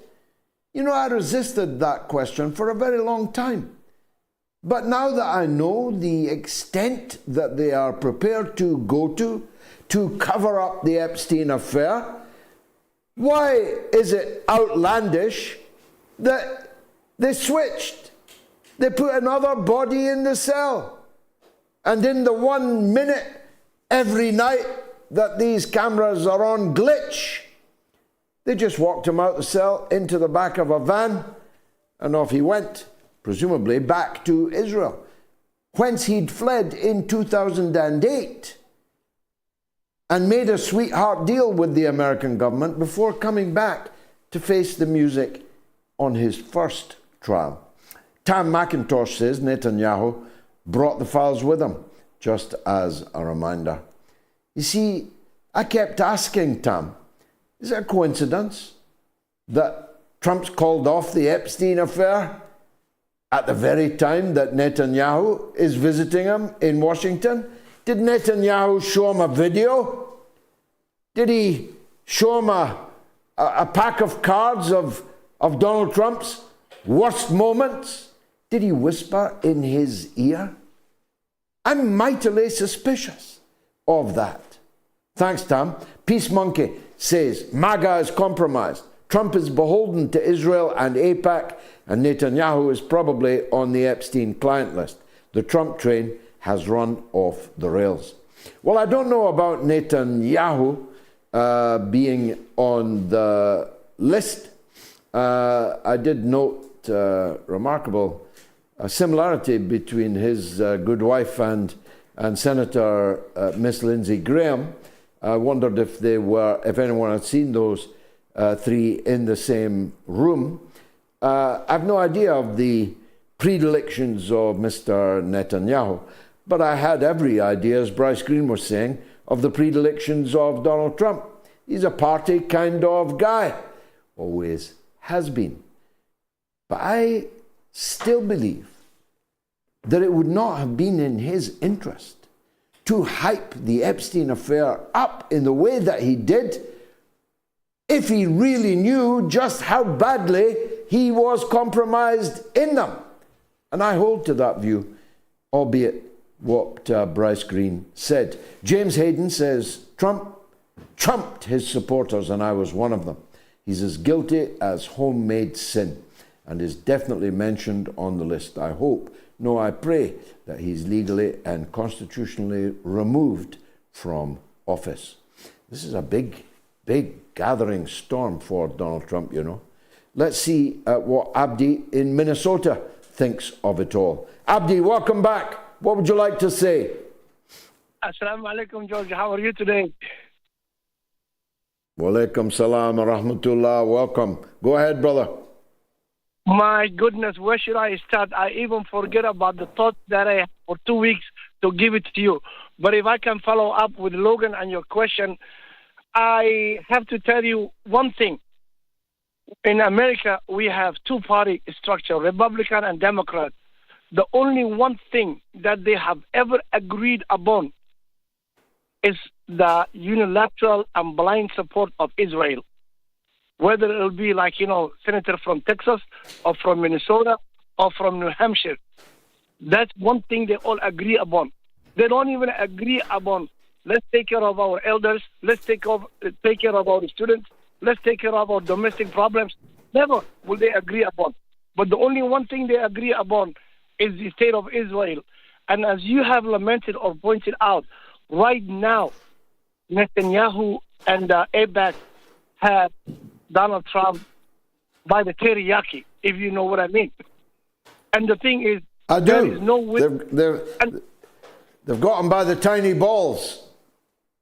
You know, I resisted that question for a very long time. But now that I know the extent that they are prepared to go to cover up the Epstein affair, why is it outlandish that they switched? They put another body in the cell. And in the 1 minute every night that these cameras are on glitch, they just walked him out the cell into the back of a van And off he went, presumably back to Israel, whence he'd fled in 2008 and made a sweetheart deal with the American government before coming back to face the music on his first trial. Tam McIntosh says Netanyahu brought the files with him, just as a reminder. You see, I kept asking Tam, is it a coincidence that Trump's called off the Epstein affair at the very time that Netanyahu is visiting him in Washington? Did Netanyahu show him a video? Did he show him a pack of cards of Donald Trump's worst moments? Did he whisper in his ear? I'm mightily suspicious of that. Thanks, Tam. Peace Monkey says MAGA is compromised. Trump is beholden to Israel and AIPAC, and Netanyahu is probably on the Epstein client list. The Trump train has run off the rails. Well, I don't know about Netanyahu being on the list. I did note remarkable similarity between his good wife and Senator Miss Lindsey Graham. I wondered if anyone had seen those three in the same room. I've no idea of the predilections of Mr. Netanyahu, but I had every idea, as Bryce Greene was saying, of the predilections of Donald Trump. He's a party kind of guy, always has been. But I still believe that it would not have been in his interest to hype the Epstein affair up in the way that he did if he really knew just how badly he was compromised in them. And I hold to that view, albeit what Bryce Greene said. James Hayden says, Trump trumped his supporters and I was one of them. He's as guilty as homemade sin and is definitely mentioned on the list. I hope, no, I pray that he's legally and constitutionally removed from office. This is a big gathering storm for Donald Trump, you know. Let's see what Abdi in Minnesota thinks of it all. Abdi, welcome back. What would you like to say? Assalamu alaikum, George. How are you today? Wa alaikum salam wa rahmatullah. Welcome. Go ahead, brother. My goodness, where should I start? I even forget about the thought that I had for 2 weeks to give it to you. But if I can follow up with Logan and your question, I have to tell you one thing. In America, we have two-party structure, Republican and Democrat. The only one thing that they have ever agreed upon is the unilateral and blind support of Israel. Whether it'll be like, senator from Texas or from Minnesota or from New Hampshire. That's one thing they all agree upon. They don't even agree upon, let's take care of our elders, let's take care of our students, let's take care of our domestic problems. Never will they agree upon. But the only one thing they agree upon is the state of Israel. And as you have lamented or pointed out, right now, Netanyahu and AIPAC have Donald Trump by the teriyaki, if you know what I mean. And the thing is, I do. There is no way. They've got him by the tiny balls.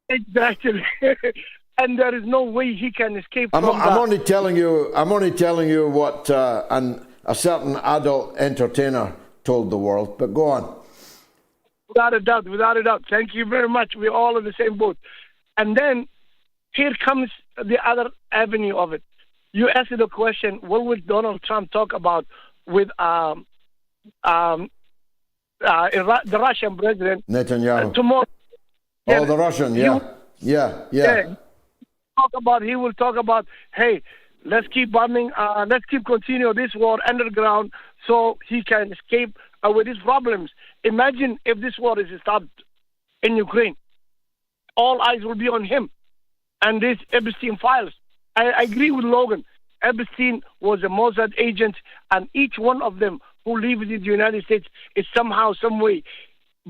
Exactly. And there is no way he can escape from that. I'm only telling you what a certain adult entertainer told the world. But go on. Without a doubt. Thank you very much. We're all in the same boat. And then here comes the other avenue of it. You asked the question, what would Donald Trump talk about with the Russian president Netanyahu tomorrow? Oh, the Russian, yeah. He will talk about, hey, let's keep bombing, let's keep continue this war underground so he can escape with his problems. Imagine if this war is stopped in Ukraine. All eyes will be on him and this Epstein files. I agree with Logan. Epstein was a Mossad agent, and each one of them who live in the United States is somehow, some way,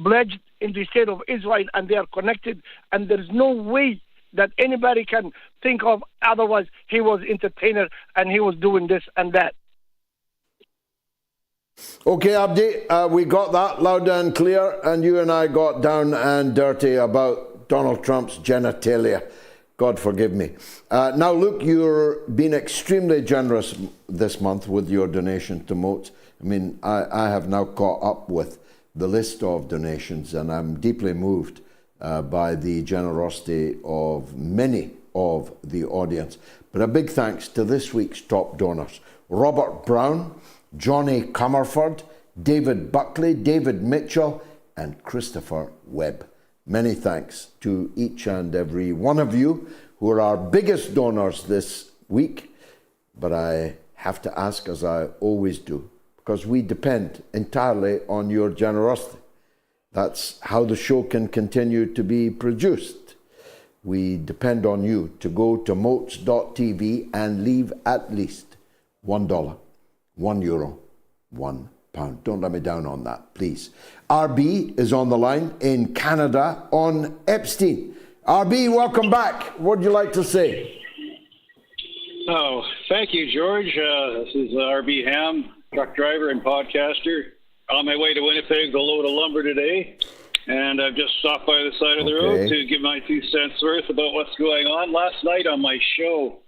pledged in the state of Israel, and they are connected, and there is no way that anybody can think of otherwise. He was entertainer, and he was doing this and that. Okay, Abdi, we got that loud and clear, and you and I got down and dirty about Donald Trump's genitalia. God forgive me. Now, look, you've been extremely generous this month with your donation to MOATS. I mean, I have now caught up with the list of donations, and I'm deeply moved by the generosity of many of the audience. But a big thanks to this week's top donors: Robert Brown, Johnny Comerford, David Buckley, David Mitchell, and Christopher Webb. Many thanks to each and every one of you who are our biggest donors this week. But I have to ask, as I always do, because we depend entirely on your generosity. That's how the show can continue to be produced. We depend on you to go to moats.tv and leave at least $1, €1, £1. Don't let me down on that, please. RB is on the line in Canada on Epstein. RB, welcome back. What would you like to say? Oh, thank you, George. This is RB Ham, truck driver and podcaster. On my way to Winnipeg to load a lumber today. And I've just stopped by the side of the road to give my 2 cents worth about what's going on. Last night on my show,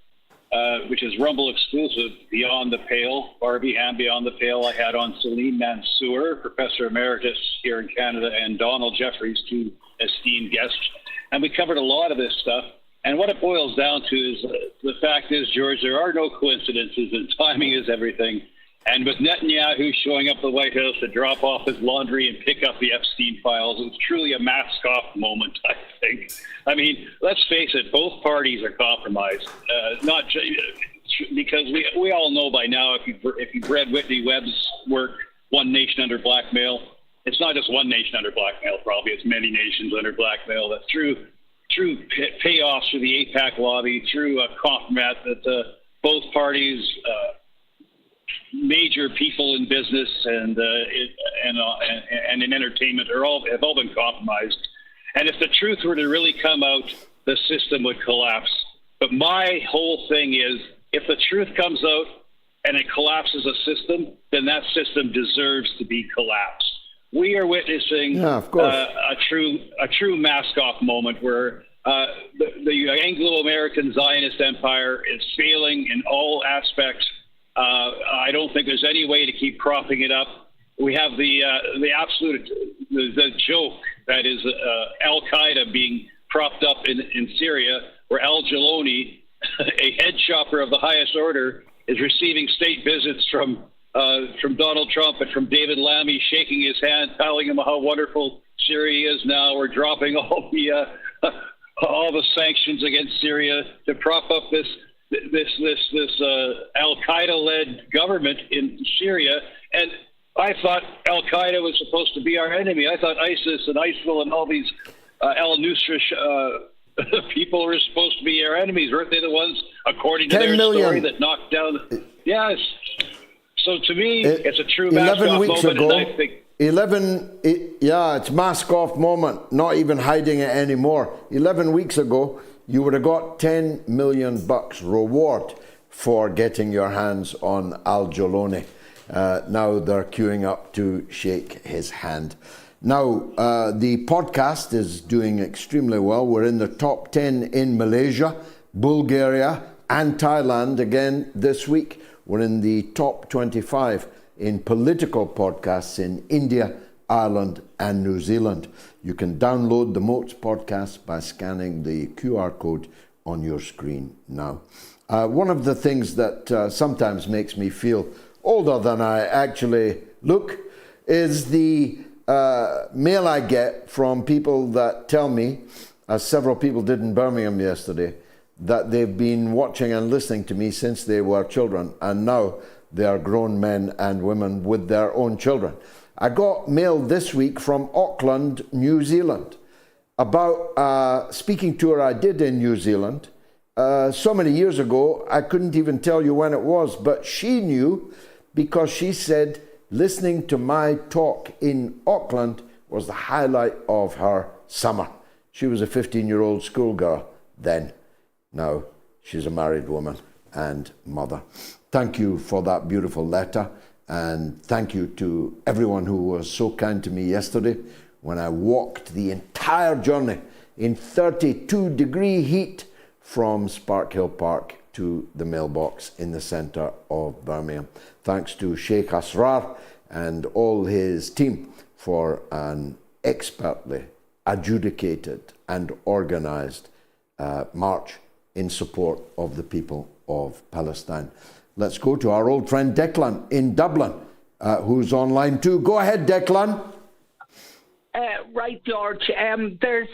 which is Rumble exclusive, Beyond the Pale, Barbie Ham Beyond the Pale, I had on Celine Mansour, Professor Emeritus here in Canada, and Donald Jeffries, 2 esteemed guests. And we covered a lot of this stuff. And what it boils down to is the fact is, George, there are no coincidences, and timing is everything. And with Netanyahu showing up at the White House to drop off his laundry and pick up the Epstein files, it's truly a mask-off moment, I think. I mean, let's face it, both parties are compromised. Not because we all know by now, if you've read Whitney Webb's work, One Nation Under Blackmail, it's not just one nation under blackmail, probably. It's many nations under blackmail. That's true payoffs for the AIPAC lobby, through a compromise that both parties... major people in business and in entertainment have all been compromised. And if the truth were to really come out, the system would collapse. But my whole thing is, if the truth comes out and it collapses a system, then that system deserves to be collapsed. We are witnessing a true mask-off moment where the Anglo-American Zionist empire is failing in all aspects. I don't think there's any way to keep propping it up. We have the absolute joke that is Al Qaeda being propped up in Syria, where Al Jaloni, a head chopper of the highest order, is receiving state visits from Donald Trump and from David Lammy, shaking his hand, telling him how wonderful Syria is now. We're dropping all the sanctions against Syria to prop up this Al-Qaeda-led government in Syria. And I thought Al-Qaeda was supposed to be our enemy. I thought ISIS and ISIL and all these al-Nusra people were supposed to be our enemies. Weren't they the ones, according to their story, that knocked down? Yes. So to me, it's a true mask-off moment. Ago, and I think, it's mask-off moment, not even hiding it anymore. 11 weeks ago, you would have got $10 million reward for getting your hands on Al Jaloni. Now they're queuing up to shake his hand. Now, the podcast is doing extremely well. We're in the top 10 in Malaysia, Bulgaria, and Thailand again this week. We're in the top 25 in political podcasts in India, Ireland, and New Zealand. You can download the MOATS podcast by scanning the QR code on your screen now. One of the things that sometimes makes me feel older than I actually look is the mail I get from people that tell me, as several people did in Birmingham yesterday, that they've been watching and listening to me since they were children, and now they are grown men and women with their own children. I got mail this week from Auckland, New Zealand, about a speaking tour I did in New Zealand so many years ago. I couldn't even tell you when it was, but she knew because she said listening to my talk in Auckland was the highlight of her summer. She was a 15-year-old schoolgirl then. Now she's a married woman and mother. Thank you for that beautiful letter. And thank you to everyone who was so kind to me yesterday when I walked the entire journey in 32-degree heat from Sparkhill Park to the mailbox in the centre of Birmingham. Thanks to Sheikh Asrar and all his team for an expertly adjudicated and organised march in support of the people of Palestine. Let's go to our old friend Declan in Dublin, who's online too. Go ahead, Declan. Right, George. There's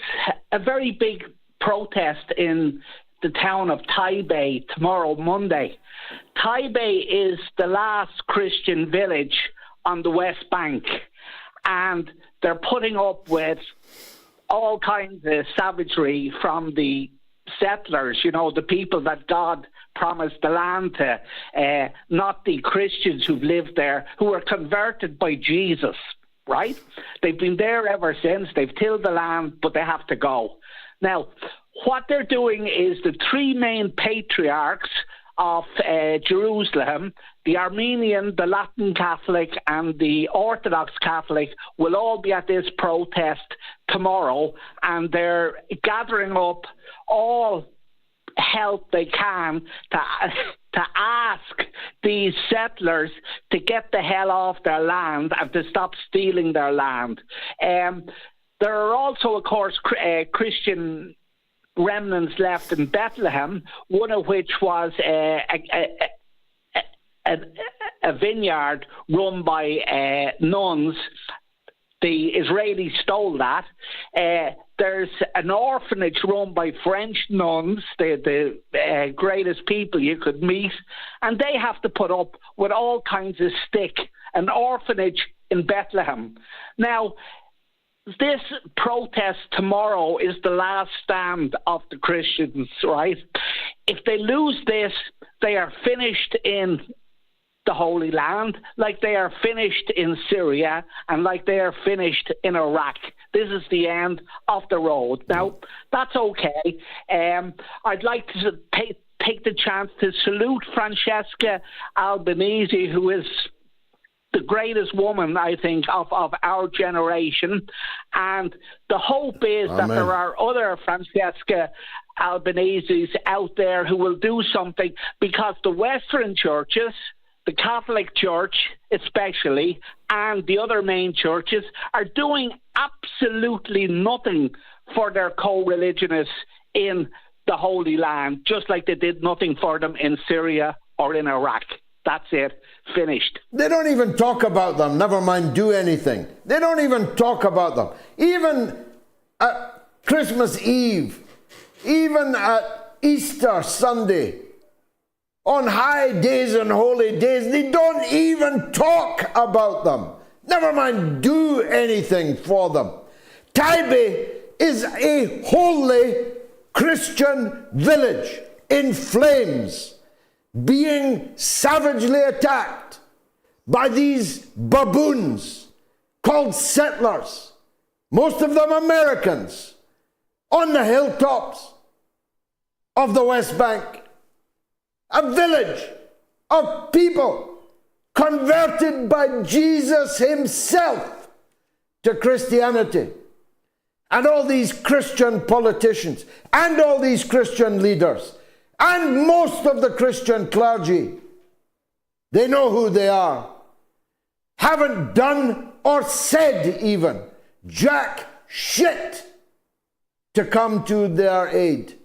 a very big protest in the town of Taipei tomorrow, Monday. Taipei is the last Christian village on the West Bank, and they're putting up with all kinds of savagery from the settlers, you know, the people that God promised the land to, not the Christians who've lived there, who were converted by Jesus, right? They've been there ever since. They've tilled the land, but they have to go. Now, what they're doing is the three main patriarchs of Jerusalem, the Armenian, the Latin Catholic, and the Orthodox Catholic, will all be at this protest tomorrow, and they're gathering up all help they can to ask these settlers to get the hell off their land and to stop stealing their land. There are also, of course, Christian remnants left in Bethlehem, one of which was a vineyard run by nuns. The Israelis stole that. There's an orphanage run by French nuns, the greatest people you could meet, and they have to put up with all kinds of stick. An orphanage in Bethlehem. Now, this protest tomorrow is the last stand of the Christians, right? If they lose this, they are finished in the Holy Land, like they are finished in Syria, and like they are finished in Iraq. This is the end of the road. Now, that's okay. I'd like to take the chance to salute Francesca Albanese, who is the greatest woman, I think, of our generation. And the hope is that there are other Francesca Albaneses out there who will do something, because the Western churches, the Catholic Church especially, and the other main churches are doing absolutely nothing for their co-religionists in the Holy Land, just like they did nothing for them in Syria or in Iraq. That's it. Finished. They don't even talk about them, never mind do anything. They don't even talk about them. Even at Christmas Eve, even at Easter Sunday, on high days and holy days, they don't even talk about them. Never mind do anything for them. Taipei is a holy Christian village in flames, being savagely attacked by these baboons called settlers, most of them Americans, on the hilltops of the West Bank. A village of people converted by Jesus himself to Christianity. And all these Christian politicians and all these Christian leaders and most of the Christian clergy, they know who they are, haven't done or said even jack shit to come to their aid.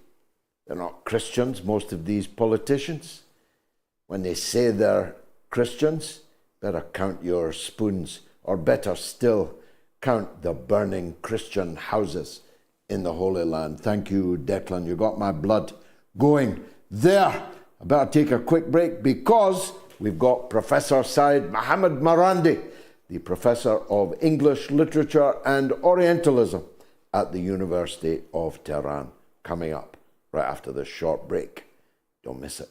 They're not Christians, most of these politicians. When they say they're Christians, better count your spoons, or better still, count the burning Christian houses in the Holy Land. Thank you, Declan. You got my blood going there. I better take a quick break because we've got Professor Seyed Mohammad Marandi, the Professor of English Literature and Orientalism at the University of Tehran, coming up right after this short break. Don't miss it.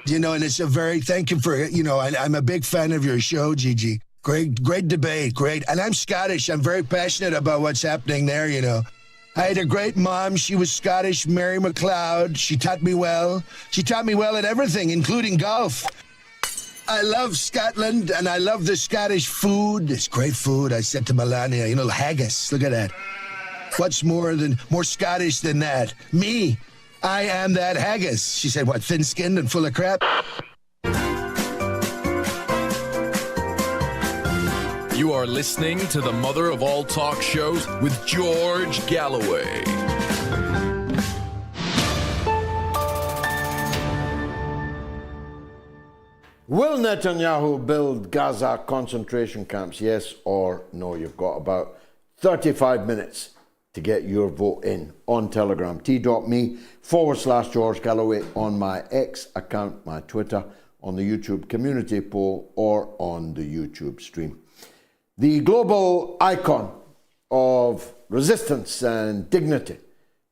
You know, and it's a very, thank you for, you know, I'm a big fan of your show, Gigi. Great debate, great. And I'm Scottish. I'm very passionate about what's happening there, you know. I had a great mom. She was Scottish, Mary MacLeod. She taught me well. She taught me well at everything, including golf. I love Scotland, and I love the Scottish food. It's great food. I said to Melania, you know, haggis. Look at that. What's more Scottish than that? Me. I am that haggis. She said, what, thin-skinned and full of crap? You are listening to the mother of all talk shows with George Galloway. Will Netanyahu build Gaza concentration camps? Yes or no? You've got about 35 minutes to get your vote in on Telegram. t.me/George Galloway on my X account, my Twitter, on the YouTube community poll, or on the YouTube stream. The global icon of resistance and dignity,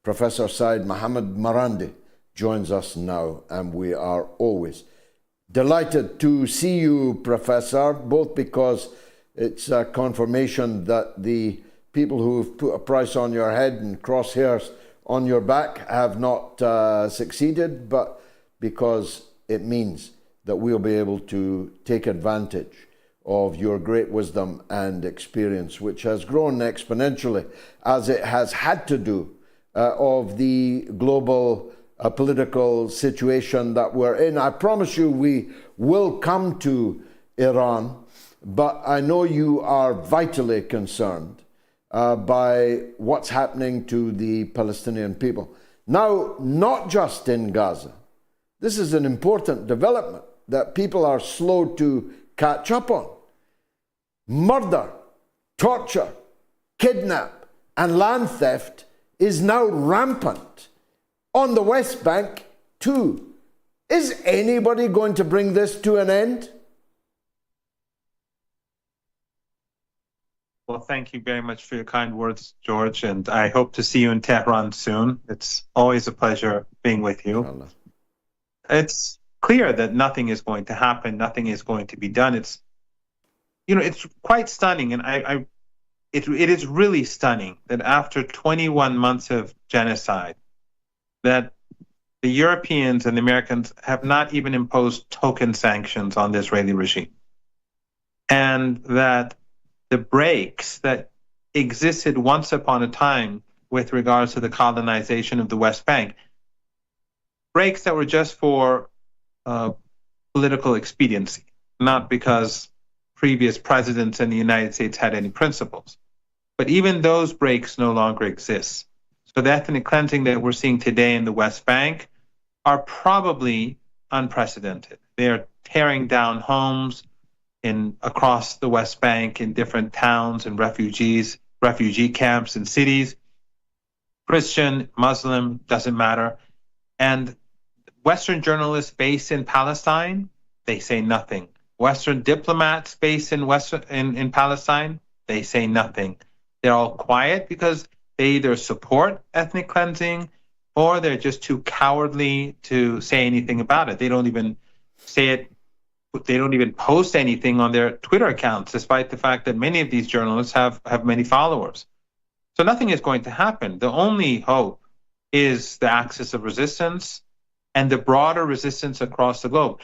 Professor Seyed Mohammad Marandi, joins us now, and we are always delighted to see you, Professor, both because it's a confirmation that the people who've put a price on your head and crosshairs on your back have not succeeded, but because it means that we'll be able to take advantage of your great wisdom and experience, which has grown exponentially, as it has had to do, of the global political situation that we're in. I promise you we will come to Iran, but I know you are vitally concerned by what's happening to the Palestinian people. Now, not just in Gaza. This is an important development that people are slow to catch up on. Murder, torture, kidnap, and land theft is now rampant on the West Bank too. Is anybody going to bring this to an end? Well, thank you very much for your kind words, George, and I hope to see you in Tehran soon. It's always a pleasure being with you. It's clear that nothing is going to happen, nothing is going to be done. It's quite stunning, and it is really stunning that after 21 months of genocide, that the Europeans and the Americans have not even imposed token sanctions on the Israeli regime, and that the breaks that existed once upon a time with regards to the colonization of the West Bank, breaks that were just for political expediency, not because previous presidents in the United States had any principles. But even those breaks no longer exist. So the ethnic cleansing that we're seeing today in the West Bank are probably unprecedented. They are tearing down homes across the West Bank in different towns and refugee camps and cities. Christian, Muslim, doesn't matter. And Western journalists based in Palestine, they say nothing. Western diplomats based in Palestine, they say nothing. They're all quiet because they either support ethnic cleansing or they're just too cowardly to say anything about it. They don't even say it. They don't even post anything on their Twitter accounts, despite the fact that many of these journalists have many followers. So nothing is going to happen. The only hope is the axis of resistance and the broader resistance across the globe.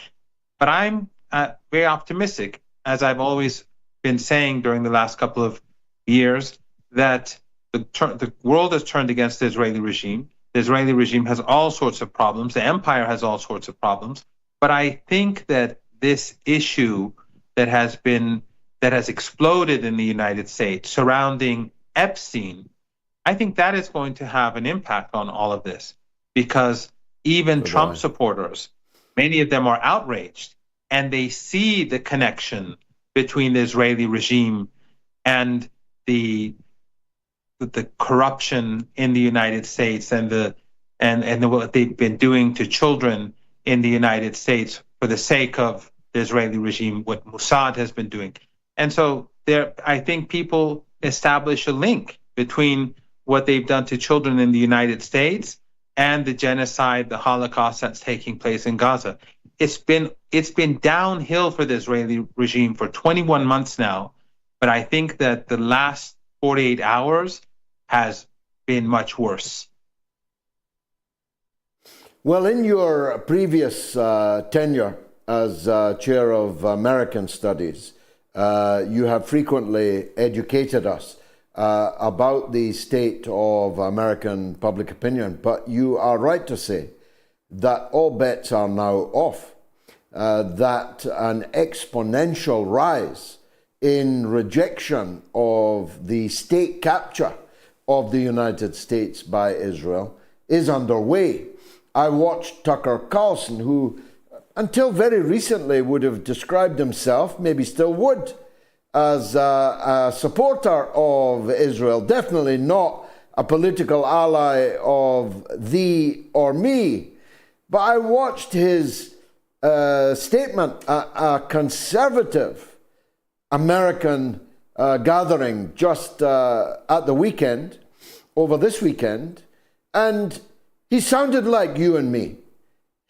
But I'm very optimistic, as I've always been saying during the last couple of years, that the world has turned against the Israeli regime. The Israeli regime has all sorts of problems. The empire has all sorts of problems. But I think that this issue that has exploded in the United States surrounding Epstein, I think that is going to have an impact on all of this, because even Trump supporters, many of them are outraged, and they see the connection between the Israeli regime and the corruption in the United States and what they've been doing to children in the United States for the sake of the Israeli regime, what Mossad has been doing. And so I think people establish a link between what they've done to children in the United States and the genocide, the Holocaust that's taking place in Gaza. It's been downhill for the Israeli regime for 21 months now, but I think that the last 48 hours has been much worse. Well, in your previous tenure as chair of American Studies, you have frequently educated us about the state of American public opinion, but you are right to say that all bets are now off, that an exponential rise in rejection of the state capture of the United States by Israel is underway. I watched Tucker Carlson, who until very recently would have described himself, maybe still would, as a supporter of Israel, definitely not a political ally of thee or me. But I watched his statement, a conservative American gathering just at the weekend, over this weekend, and he sounded like you and me.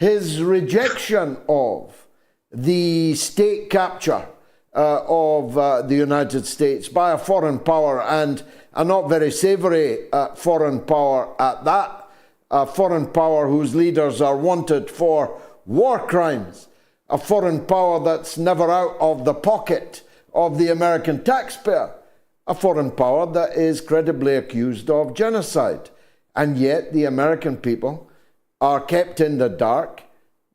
His rejection of the state capture of the United States by a foreign power, and a not very savory foreign power at that, a foreign power whose leaders are wanted for war crimes, a foreign power that's never out of the pocket of the American taxpayer, a foreign power that is credibly accused of genocide. And yet the American people are kept in the dark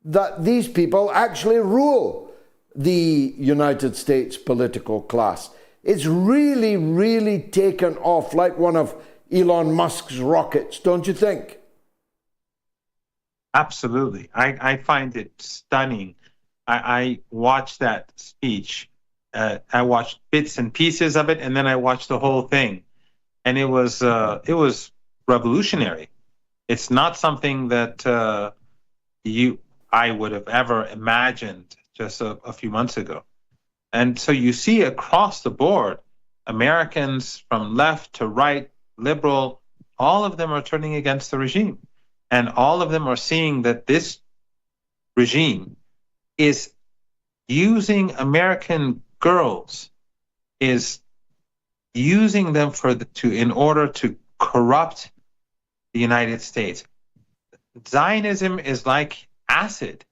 that these people actually rule the United States political class. It's really, really taken off like one of Elon Musk's rockets, don't you think? Absolutely. I find it stunning. I watched that speech. I watched bits and pieces of it, and then I watched the whole thing. And it was revolutionary. It's not something that I would have ever imagined just a few months ago. And so you see across the board, Americans from left to right, liberal, all of them are turning against the regime. And all of them are seeing that this regime is using American girls, is using them in order to corrupt the United States. Zionism is like acid.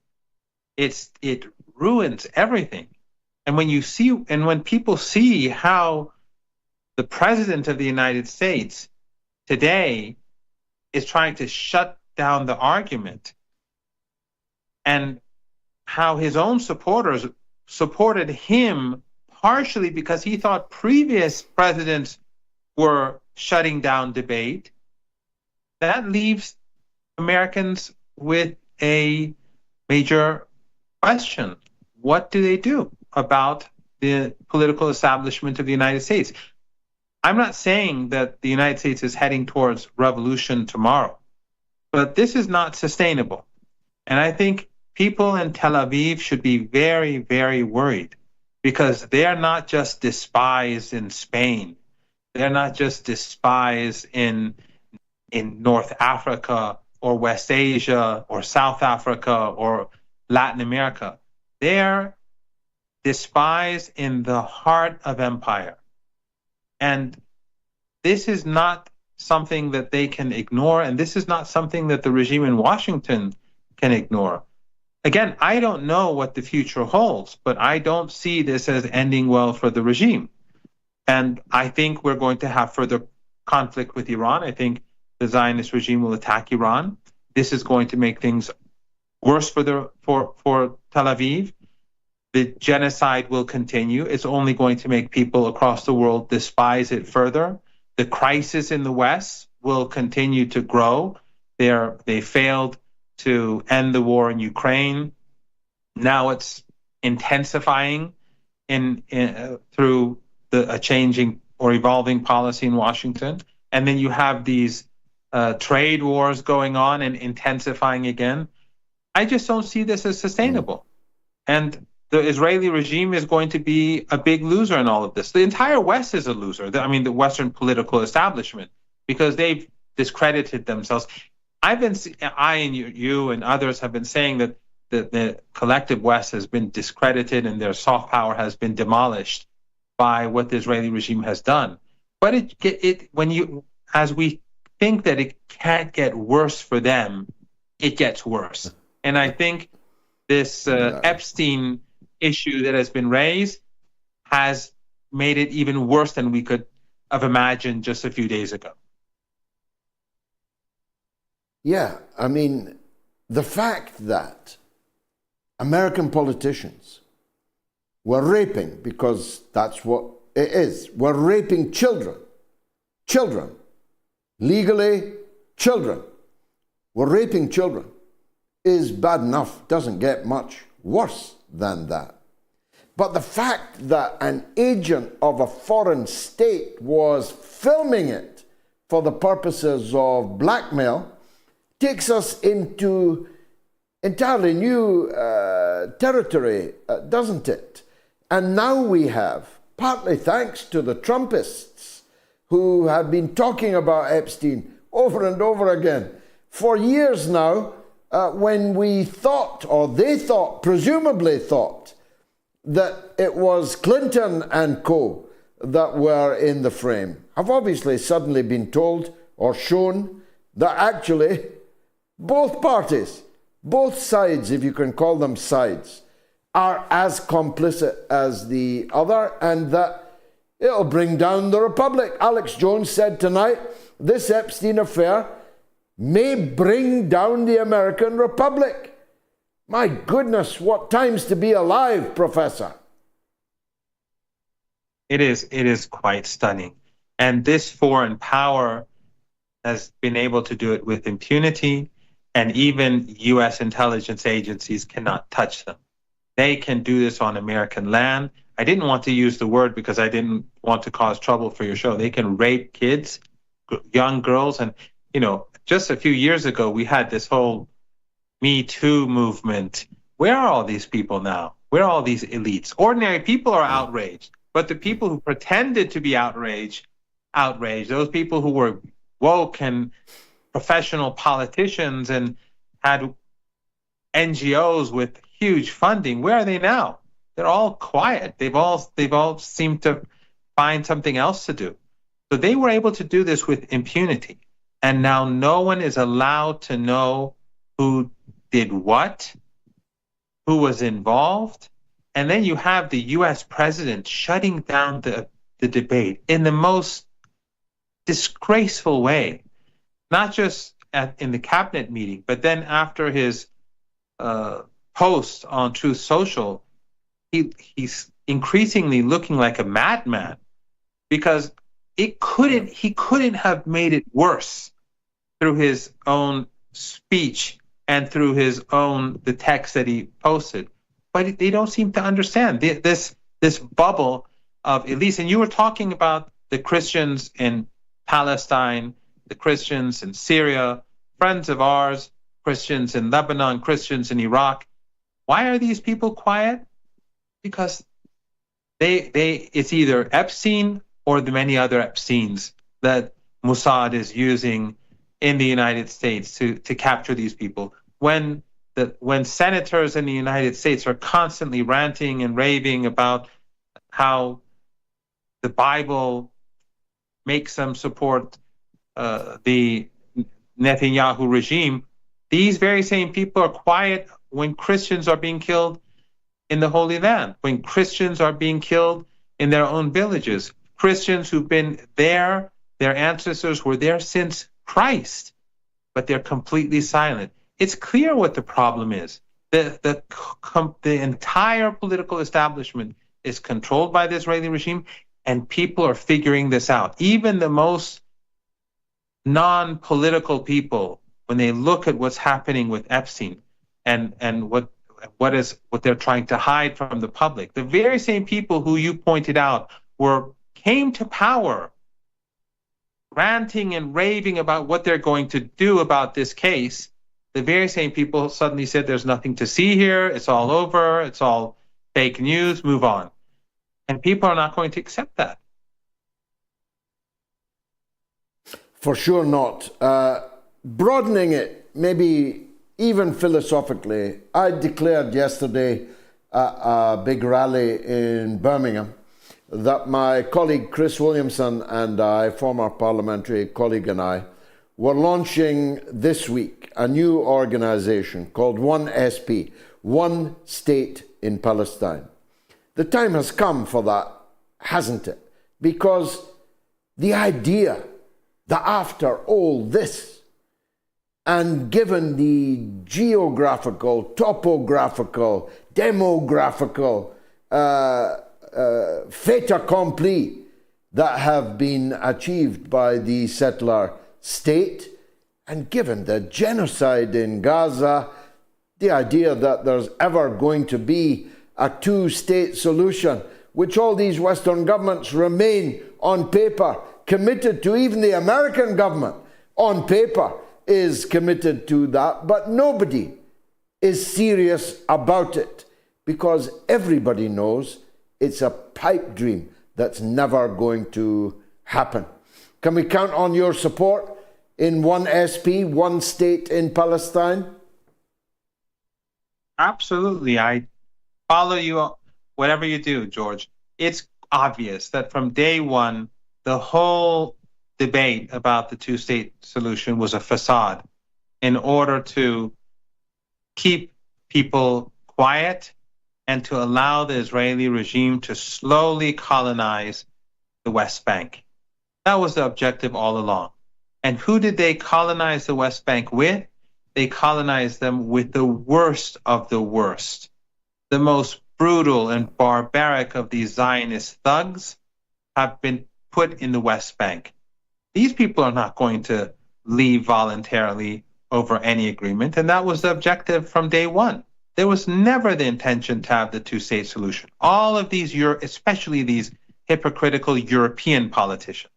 It ruins everything. And when people see how the president of the United States today is trying to shut down the argument, and how his own supporters supported him partially because he thought previous presidents were shutting down debate, that leaves Americans with a major question. What do they do about the political establishment of the United States? I'm not saying that the United States is heading towards revolution tomorrow, but this is not sustainable. And I think people in Tel Aviv should be very, very worried, because they are not just despised in Spain. They're not just despised in North Africa or West Asia or South Africa or Latin America. They're despised in the heart of empire. And this is not something that they can ignore, and this is not something that the regime in Washington can ignore. Again, I don't know what the future holds, but I don't see this as ending well for the regime. And I think we're going to have further conflict with Iran. I think the Zionist regime will attack Iran. This is going to make things worse for Tel Aviv. The genocide will continue. It's only going to make people across the world despise it further. The crisis in the West will continue to grow. They failed to end the war in Ukraine. Now it's intensifying through a changing or evolving policy in Washington. And then you have these trade wars going on and intensifying again. I just don't see this as sustainable. And the Israeli regime is going to be a big loser in all of this. The entire West is a loser. The Western political establishment, because they've discredited themselves. I and you and others have been saying that the collective West has been discredited and their soft power has been demolished by what the Israeli regime has done. But as we think that it can't get worse for them, it gets worse. And I think this Epstein issue that has been raised has made it even worse than we could have imagined just a few days ago. Yeah, I mean, the fact that American politicians were raping, because that's what it is, were raping children, legally, were raping children, is bad enough, doesn't get much worse than that. But the fact that an agent of a foreign state was filming it for the purposes of blackmail takes us into entirely new territory, doesn't it? And now we have, partly thanks to the Trumpists who have been talking about Epstein over and over again for years now, when we thought, or they thought, presumably thought, that it was Clinton and co. that were in the frame, have obviously suddenly been told or shown that actually both parties, both sides, if you can call them sides, are as complicit as the other, and that it'll bring down the Republic. Alex Jones said tonight, this Epstein affair may bring down the American Republic. My goodness, what times to be alive, Professor. It is quite stunning. And this foreign power has been able to do it with impunity, and even U.S. intelligence agencies cannot touch them. They can do this on American land. I didn't want to use the word because I didn't want to cause trouble for your show. They can rape kids, young girls. And, you know, just a few years ago, we had this whole Me Too movement. Where are all these people now? Where are all these elites? Ordinary people are outraged, but the people who pretended to be outraged, those people who were woke and professional politicians and had NGOs with huge funding, where are they now? They're all quiet. They've all seemed to find something else to do. So they were able to do this with impunity. And now no one is allowed to know who did what, who was involved. And then you have the US president shutting down the debate in the most disgraceful way, not just in the cabinet meeting, but then after his post on Truth Social, he's increasingly looking like a madman, because he couldn't have made it worse through his own speech and through the text that he posted. But they don't seem to understand this bubble of elites. And you were talking about the Christians in Palestine, the Christians in Syria, friends of ours, Christians in Lebanon, Christians in Iraq. Why are these people quiet? Because it's either Epstein or the many other Epsteins that Mossad is using in the United States to capture these people. When senators in the United States are constantly ranting and raving about how the Bible makes them support the Netanyahu regime, these very same people are quiet when Christians are being killed in the Holy Land, when Christians are being killed in their own villages, Christians who've been there, their ancestors were there since Christ, but they're completely silent. It's clear what the problem is. The entire political establishment is controlled by the Israeli regime, and people are figuring this out. Even the most non-political people, when they look at what's happening with Epstein and what they're trying to hide from the public, the very same people who you pointed out came to power ranting and raving about what they're going to do about this case, the very same people suddenly said there's nothing to see here, it's all over, it's all fake news, move on. And people are not going to accept that. For sure not. Broadening it, maybe even philosophically, I declared yesterday at a big rally in Birmingham that my colleague Chris Williamson and I, former parliamentary colleague, and I we're launching this week a new organization called One SP, One State in Palestine. The time has come for that, hasn't it? Because the idea that after all this, and given the geographical, topographical, demographical fait accompli that have been achieved by the settler state, and given the genocide in Gaza, the idea that there's ever going to be a two-state solution, which all these Western governments remain on paper committed to, even the American government on paper is committed to that, but nobody is serious about it because everybody knows it's a pipe dream that's never going to happen. Can we count on your support in One SP, One State in Palestine? Absolutely. I follow you, whatever you do, George. It's obvious that from day one, the whole debate about the two-state solution was a facade in order to keep people quiet and to allow the Israeli regime to slowly colonize the West Bank. That was the objective all along. And who did they colonize the West Bank with? They colonized them with the worst of the worst. The most brutal and barbaric of these Zionist thugs have been put in the West Bank. These people are not going to leave voluntarily over any agreement, and that was the objective from day one. There was never the intention to have the two-state solution. All of these, especially these hypocritical European politicians,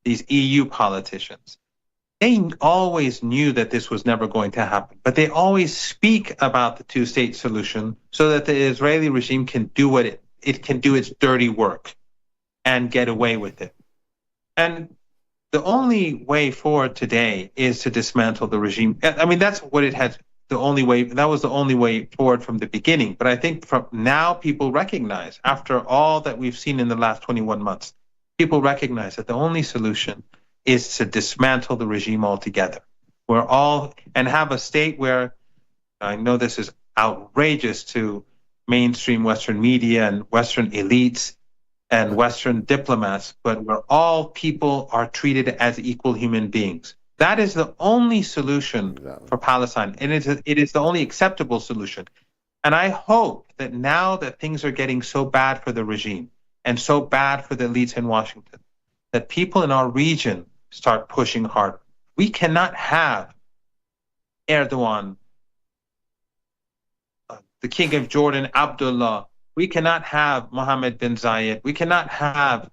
these EU politicians, they always knew that this was never going to happen, but they always speak about the two-state solution so that the Israeli regime can do what it can do its dirty work and get away with it. And the only way forward today is to dismantle the regime. I mean, that's what it had. The only way, that was the only way forward from the beginning. But I think from now people recognize, after all that we've seen in the last 21 months, people recognize that the only solution is to dismantle the regime altogether. And have a state where, I know this is outrageous to mainstream Western media and Western elites and Western diplomats, but where all people are treated as equal human beings. That is the only solution for Palestine, and it is the only acceptable solution. And I hope that now that things are getting so bad for the regime and so bad for the elites in Washington, that people in our region start pushing harder. We cannot have Erdogan, the King of Jordan, Abdullah. We cannot have Mohammed bin Zayed. We cannot have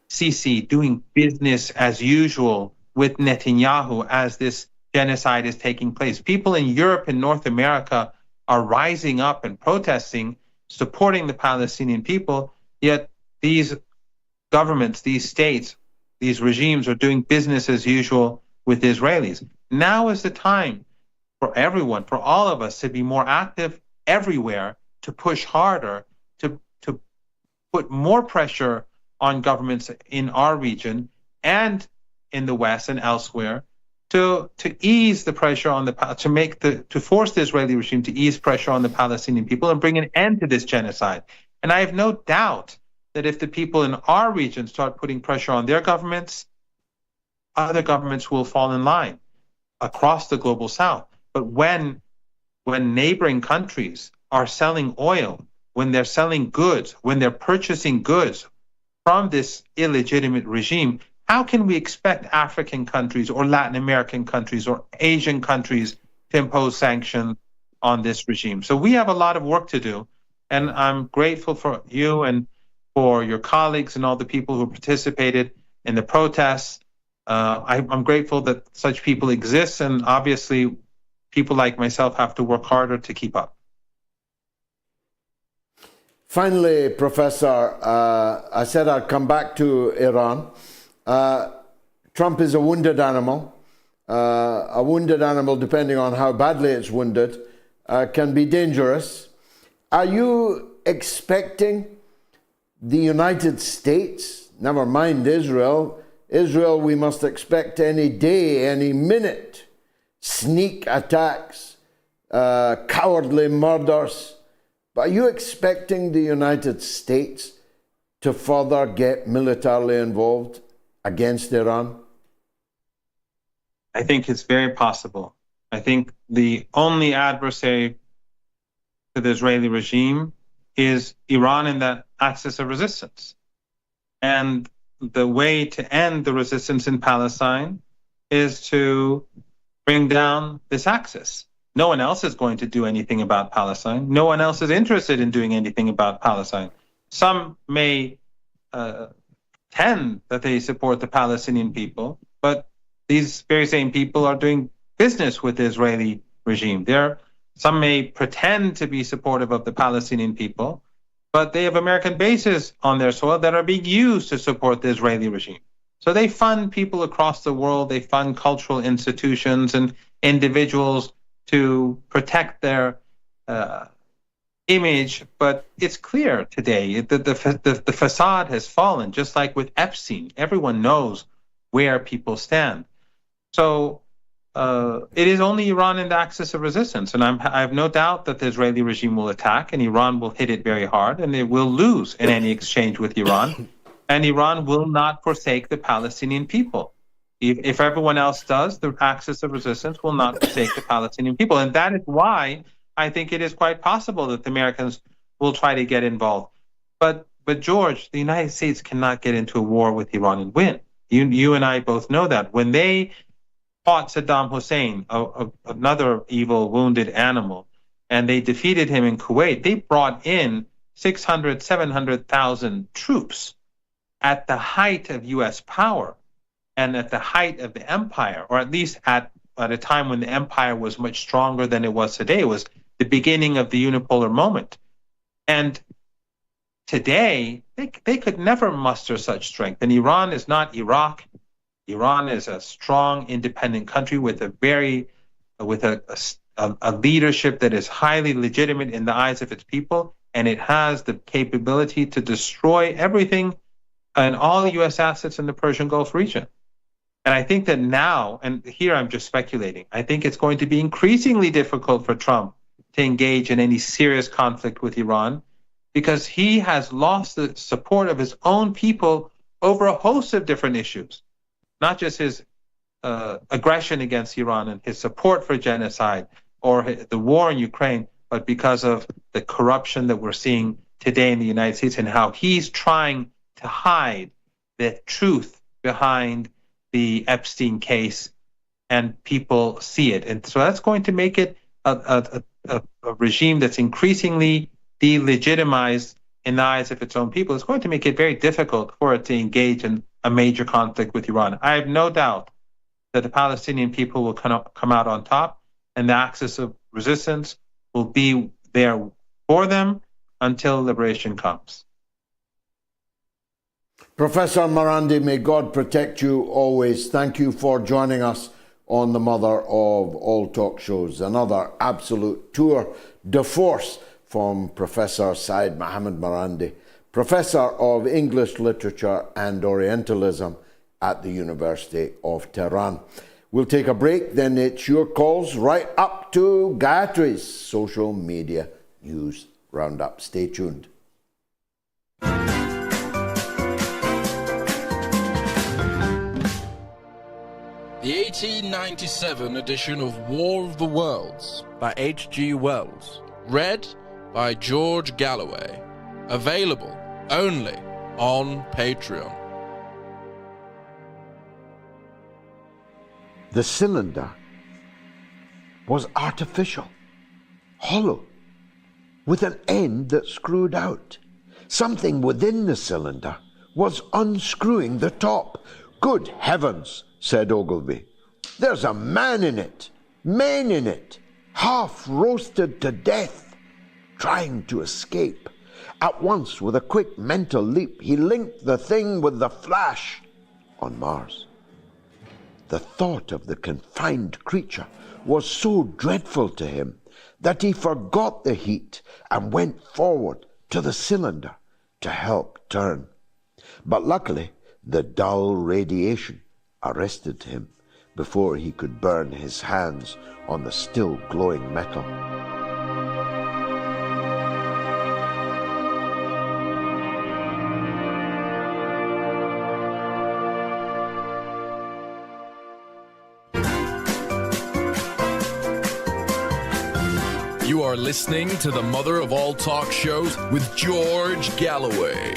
Sisi doing business as usual with Netanyahu as this genocide is taking place. People in Europe and North America are rising up and protesting, supporting the Palestinian people, yet these governments, these states, these regimes are doing business as usual with Israelis. Now is the time for everyone, for all of us, to be more active everywhere, to push harder, to put more pressure on governments in our region and in the West and elsewhere to ease the pressure on to force the Israeli regime to ease pressure on the Palestinian people and bring an end to this genocide. And I have no doubt that if the people in our region start putting pressure on their governments, other governments will fall in line across the global south. But when neighboring countries are selling oil, when they're selling goods, when they're purchasing goods from this illegitimate regime, how can we expect African countries or Latin American countries or Asian countries to impose sanctions on this regime? So we have a lot of work to do, and I'm grateful for you and for your colleagues and all the people who participated in the protests. I'm grateful that such people exist, and obviously people like myself have to work harder to keep up. Finally, Professor, I said I'd come back to Iran. Trump is a wounded animal. A wounded animal, depending on how badly it's wounded, can be dangerous. Are you expecting the United States, never mind Israel, Israel, we must expect any day, any minute, sneak attacks, cowardly murders. But are you expecting the United States to further get militarily involved against Iran? I think it's very possible. I think the only adversary to the Israeli regime is Iran in that axis of resistance. And the way to end the resistance in Palestine is to bring down this axis. No one else is going to do anything about Palestine. No one else is interested in doing anything about Palestine. Some may pretend that they support the Palestinian people, but these very same people are doing business with the Israeli regime. Some may pretend to be supportive of the Palestinian people, but they have American bases on their soil that are being used to support the Israeli regime. So they fund people across the world, they fund cultural institutions and individuals to protect their image, but it's clear today that the facade has fallen, just like with Epstein. Everyone knows where people stand. So it is only Iran in the axis of resistance, and I have no doubt that the Israeli regime will attack, and Iran will hit it very hard, and they will lose in any exchange with Iran, and Iran will not forsake the Palestinian people. If everyone else does, the axis of resistance will not forsake the Palestinian people, and that is why I think it is quite possible that the Americans will try to get involved. But George, the United States cannot get into a war with Iran and win. You and I both know that. When they fought Saddam Hussein, another evil, wounded animal, and they defeated him in Kuwait, they brought in 600,000, 700,000 troops at the height of U.S. power and at the height of the empire, or at least at a time when the empire was much stronger than it was today. It was the beginning of the unipolar moment. And today, they could never muster such strength. And Iran is not Iraq. Iran is a strong, independent country with a leadership that is highly legitimate in the eyes of its people, and it has the capability to destroy everything and all U.S. assets in the Persian Gulf region. And I think that now, and here I'm just speculating, I think it's going to be increasingly difficult for Trump to engage in any serious conflict with Iran, because he has lost the support of his own people over a host of different issues. Not just his aggression against Iran and his support for genocide or the war in Ukraine, but because of the corruption that we're seeing today in the United States and how he's trying to hide the truth behind the Epstein case, and people see it. And so that's going to make it a regime that's increasingly delegitimized in the eyes of its own people. It's going to make it very difficult for it to engage in a major conflict with Iran. I have no doubt that the Palestinian people will come out on top, and the axis of resistance will be there for them until liberation comes. Professor Marandi, may God protect you always. Thank you for joining us on the Mother of All Talk Shows. Another absolute tour de force from Professor Seyed Mohammad Marandi, Professor of English Literature and Orientalism at the University of Tehran. We'll take a break, then it's your calls right up to Gayatri's social media news roundup. Stay tuned. The 1897 edition of War of the Worlds by H.G. Wells, read by George Galloway, available only on Patreon. The cylinder was artificial, hollow, with an end that screwed out. Something within the cylinder was unscrewing the top. Good heavens, said Ogilvy. There's a man in it, men in it, half roasted to death, trying to escape. At once, with a quick mental leap, he linked the thing with the flash on Mars. The thought of the confined creature was so dreadful to him that he forgot the heat and went forward to the cylinder to help turn. But luckily, The dull radiation arrested him before he could burn his hands on the still glowing metal. You are listening to the mother of all talk shows with George Galloway.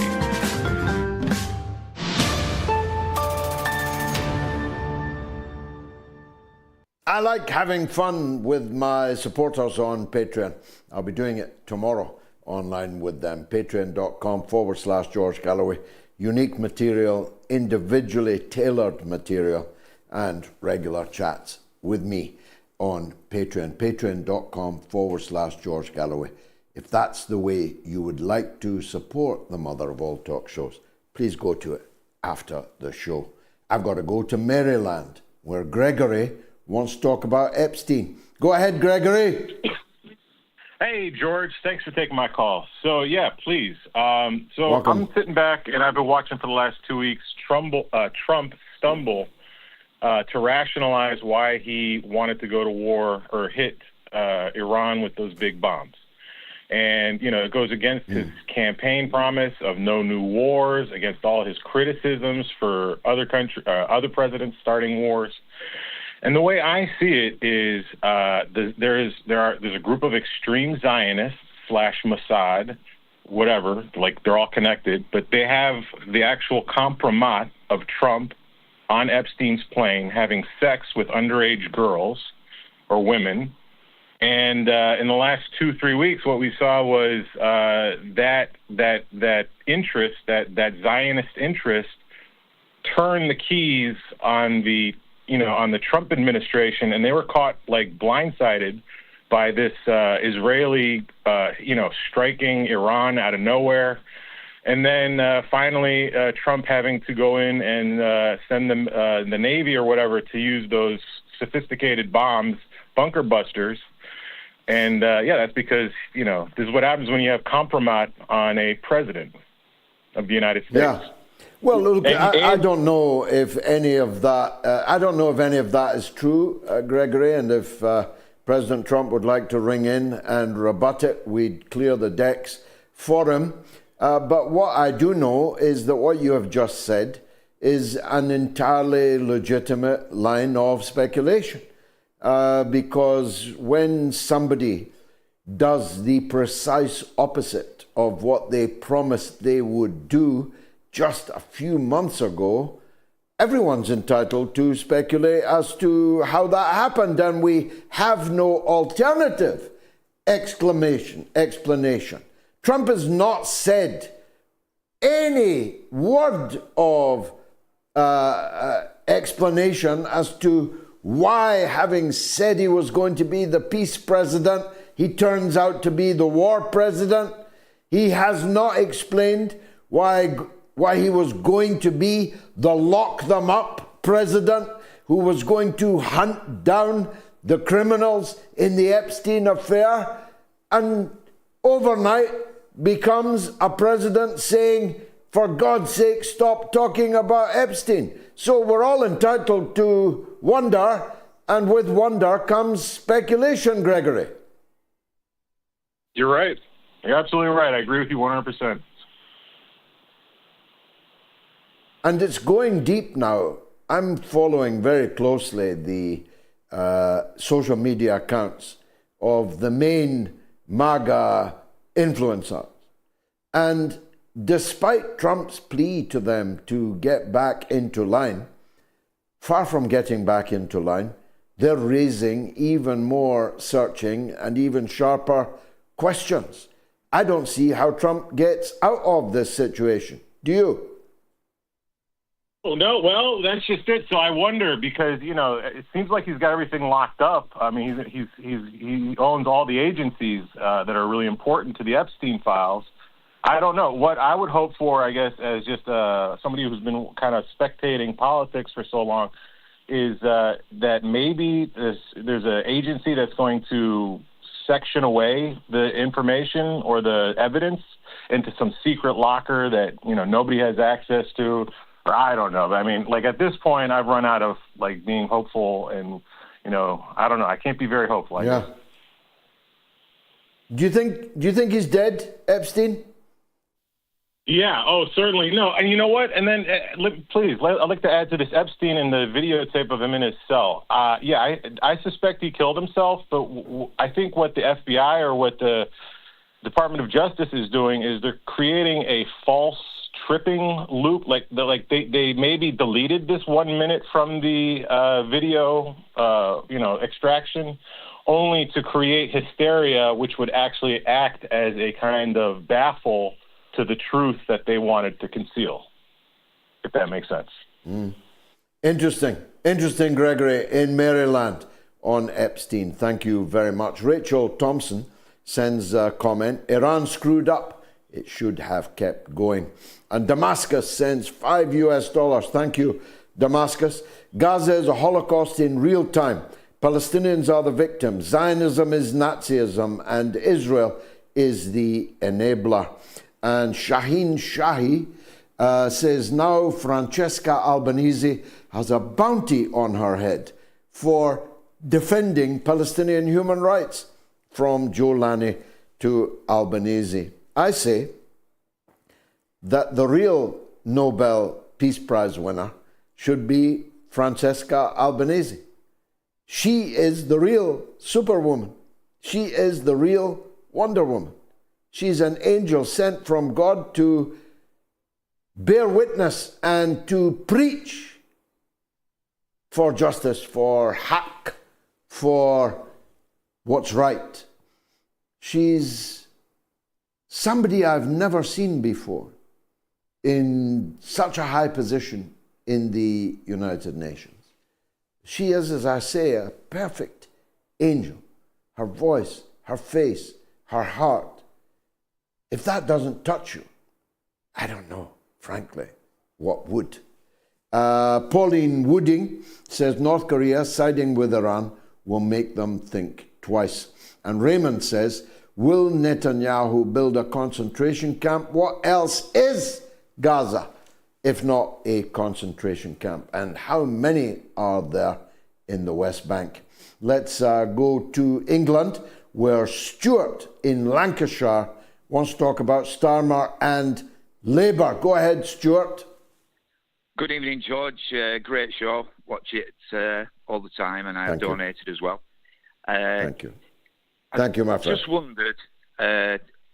I like having fun with my supporters on Patreon. I'll be doing it tomorrow online with them. Patreon.com/George Galloway. Unique material, individually tailored material, and regular chats with me on Patreon. Patreon.com/George Galloway. If that's the way you would like to support the mother of all talk shows, please go to it after the show. I've got to go to Maryland, where Gregory wants to talk about Epstein. Go ahead, Gregory. Hey, George. Thanks for taking my call. So, yeah, please. Welcome. I'm sitting back, and I've been watching for the last 2 weeks Trump stumble to rationalize why he wanted to go to war or hit Iran with those big bombs. And, you know, it goes against his campaign promise of no new wars, against all his criticisms for other presidents starting wars. And the way I see it is there's a group of extreme Zionists / Mossad, whatever, like they're all connected, but they have the actual compromat of Trump on Epstein's plane having sex with underage girls or women. And in the last 2-3 weeks, what we saw was that interest, that Zionist interest, turn the keys on the Trump administration, and they were caught like blindsided by this Israeli, striking Iran out of nowhere. And then finally, Trump having to go in and send them the Navy or whatever to use those sophisticated bombs, bunker busters. And that's because, this is what happens when you have compromat on a president of the United States. Yeah. Well, look, I don't know if any of that. Is true, Gregory. And if President Trump would like to ring in and rebut it, we'd clear the decks for him. But what I do know is that what you have just said is an entirely legitimate line of speculation. Because when somebody does the precise opposite of what they promised they would do just a few months ago, everyone's entitled to speculate as to how that happened, and we have no alternative explanation. Trump has not said any word of explanation as to why, having said he was going to be the peace president, he turns out to be the war president. He has not explained why he was going to be the lock them up president who was going to hunt down the criminals in the Epstein affair, and overnight becomes a president saying, for God's sake, stop talking about Epstein. So we're all entitled to wonder, and with wonder comes speculation, Gregory. You're right. You're absolutely right. I agree with you 100%. And it's going deep now. I'm following very closely the social media accounts of the main MAGA influencers. And despite Trump's plea to them to get back into line, far from getting back into line, they're raising even more searching and even sharper questions. I don't see how Trump gets out of this situation. Do you? Oh, no, well, that's just it. So I wonder, because, it seems like he's got everything locked up. I mean, he owns all the agencies that are really important to the Epstein files. I don't know. What I would hope for, I guess, as just somebody who's been kind of spectating politics for so long, is that maybe there's an agency that's going to section away the information or the evidence into some secret locker that, nobody has access to, I don't know. I mean, like at this point, I've run out of like being hopeful, and I don't know. I can't be very hopeful. I guess. Do you think he's dead, Epstein? Yeah. Oh, certainly. No. And you know what? And then, please, I'd like to add to this Epstein and the videotape of him in his cell. I suspect he killed himself, but I think what the FBI or what the Department of Justice is doing is they're creating a false tripping loop. Like they maybe deleted this 1 minute from the video, extraction, only to create hysteria, which would actually act as a kind of baffle to the truth that they wanted to conceal, if that makes sense. Interesting, Gregory, in Maryland on Epstein. Thank you very much. Rachel Thompson sends a comment. Iran screwed up. It should have kept going. And Damascus sends $5. Thank you, Damascus. Gaza is a Holocaust in real time. Palestinians are the victims. Zionism is Nazism, and Israel is the enabler. And Shaheen Shahi says now Francesca Albanese has a bounty on her head for defending Palestinian human rights, from Giuliani to Albanese. I say that the real Nobel Peace Prize winner should be Francesca Albanese. She is the real superwoman. She is the real Wonder Woman. She's an angel sent from God to bear witness and to preach for justice, for haq, for what's right. She's somebody I've never seen before in such a high position in the United Nations. She is, as I say, a perfect angel. Her voice, her face, her heart. If that doesn't touch you, I don't know, frankly, what would. Pauline Wooding says North Korea siding with Iran will make them think twice. And Raymond says, will Netanyahu build a concentration camp? What else is Gaza if not a concentration camp? And how many are there in the West Bank? Let's go to England, where Stuart in Lancashire wants to talk about Starmer and Labour. Go ahead, Stuart. Good evening, George. Great show. Watch it all the time, and I have donated as well. Thank you. Thank you, my friend. I just wondered,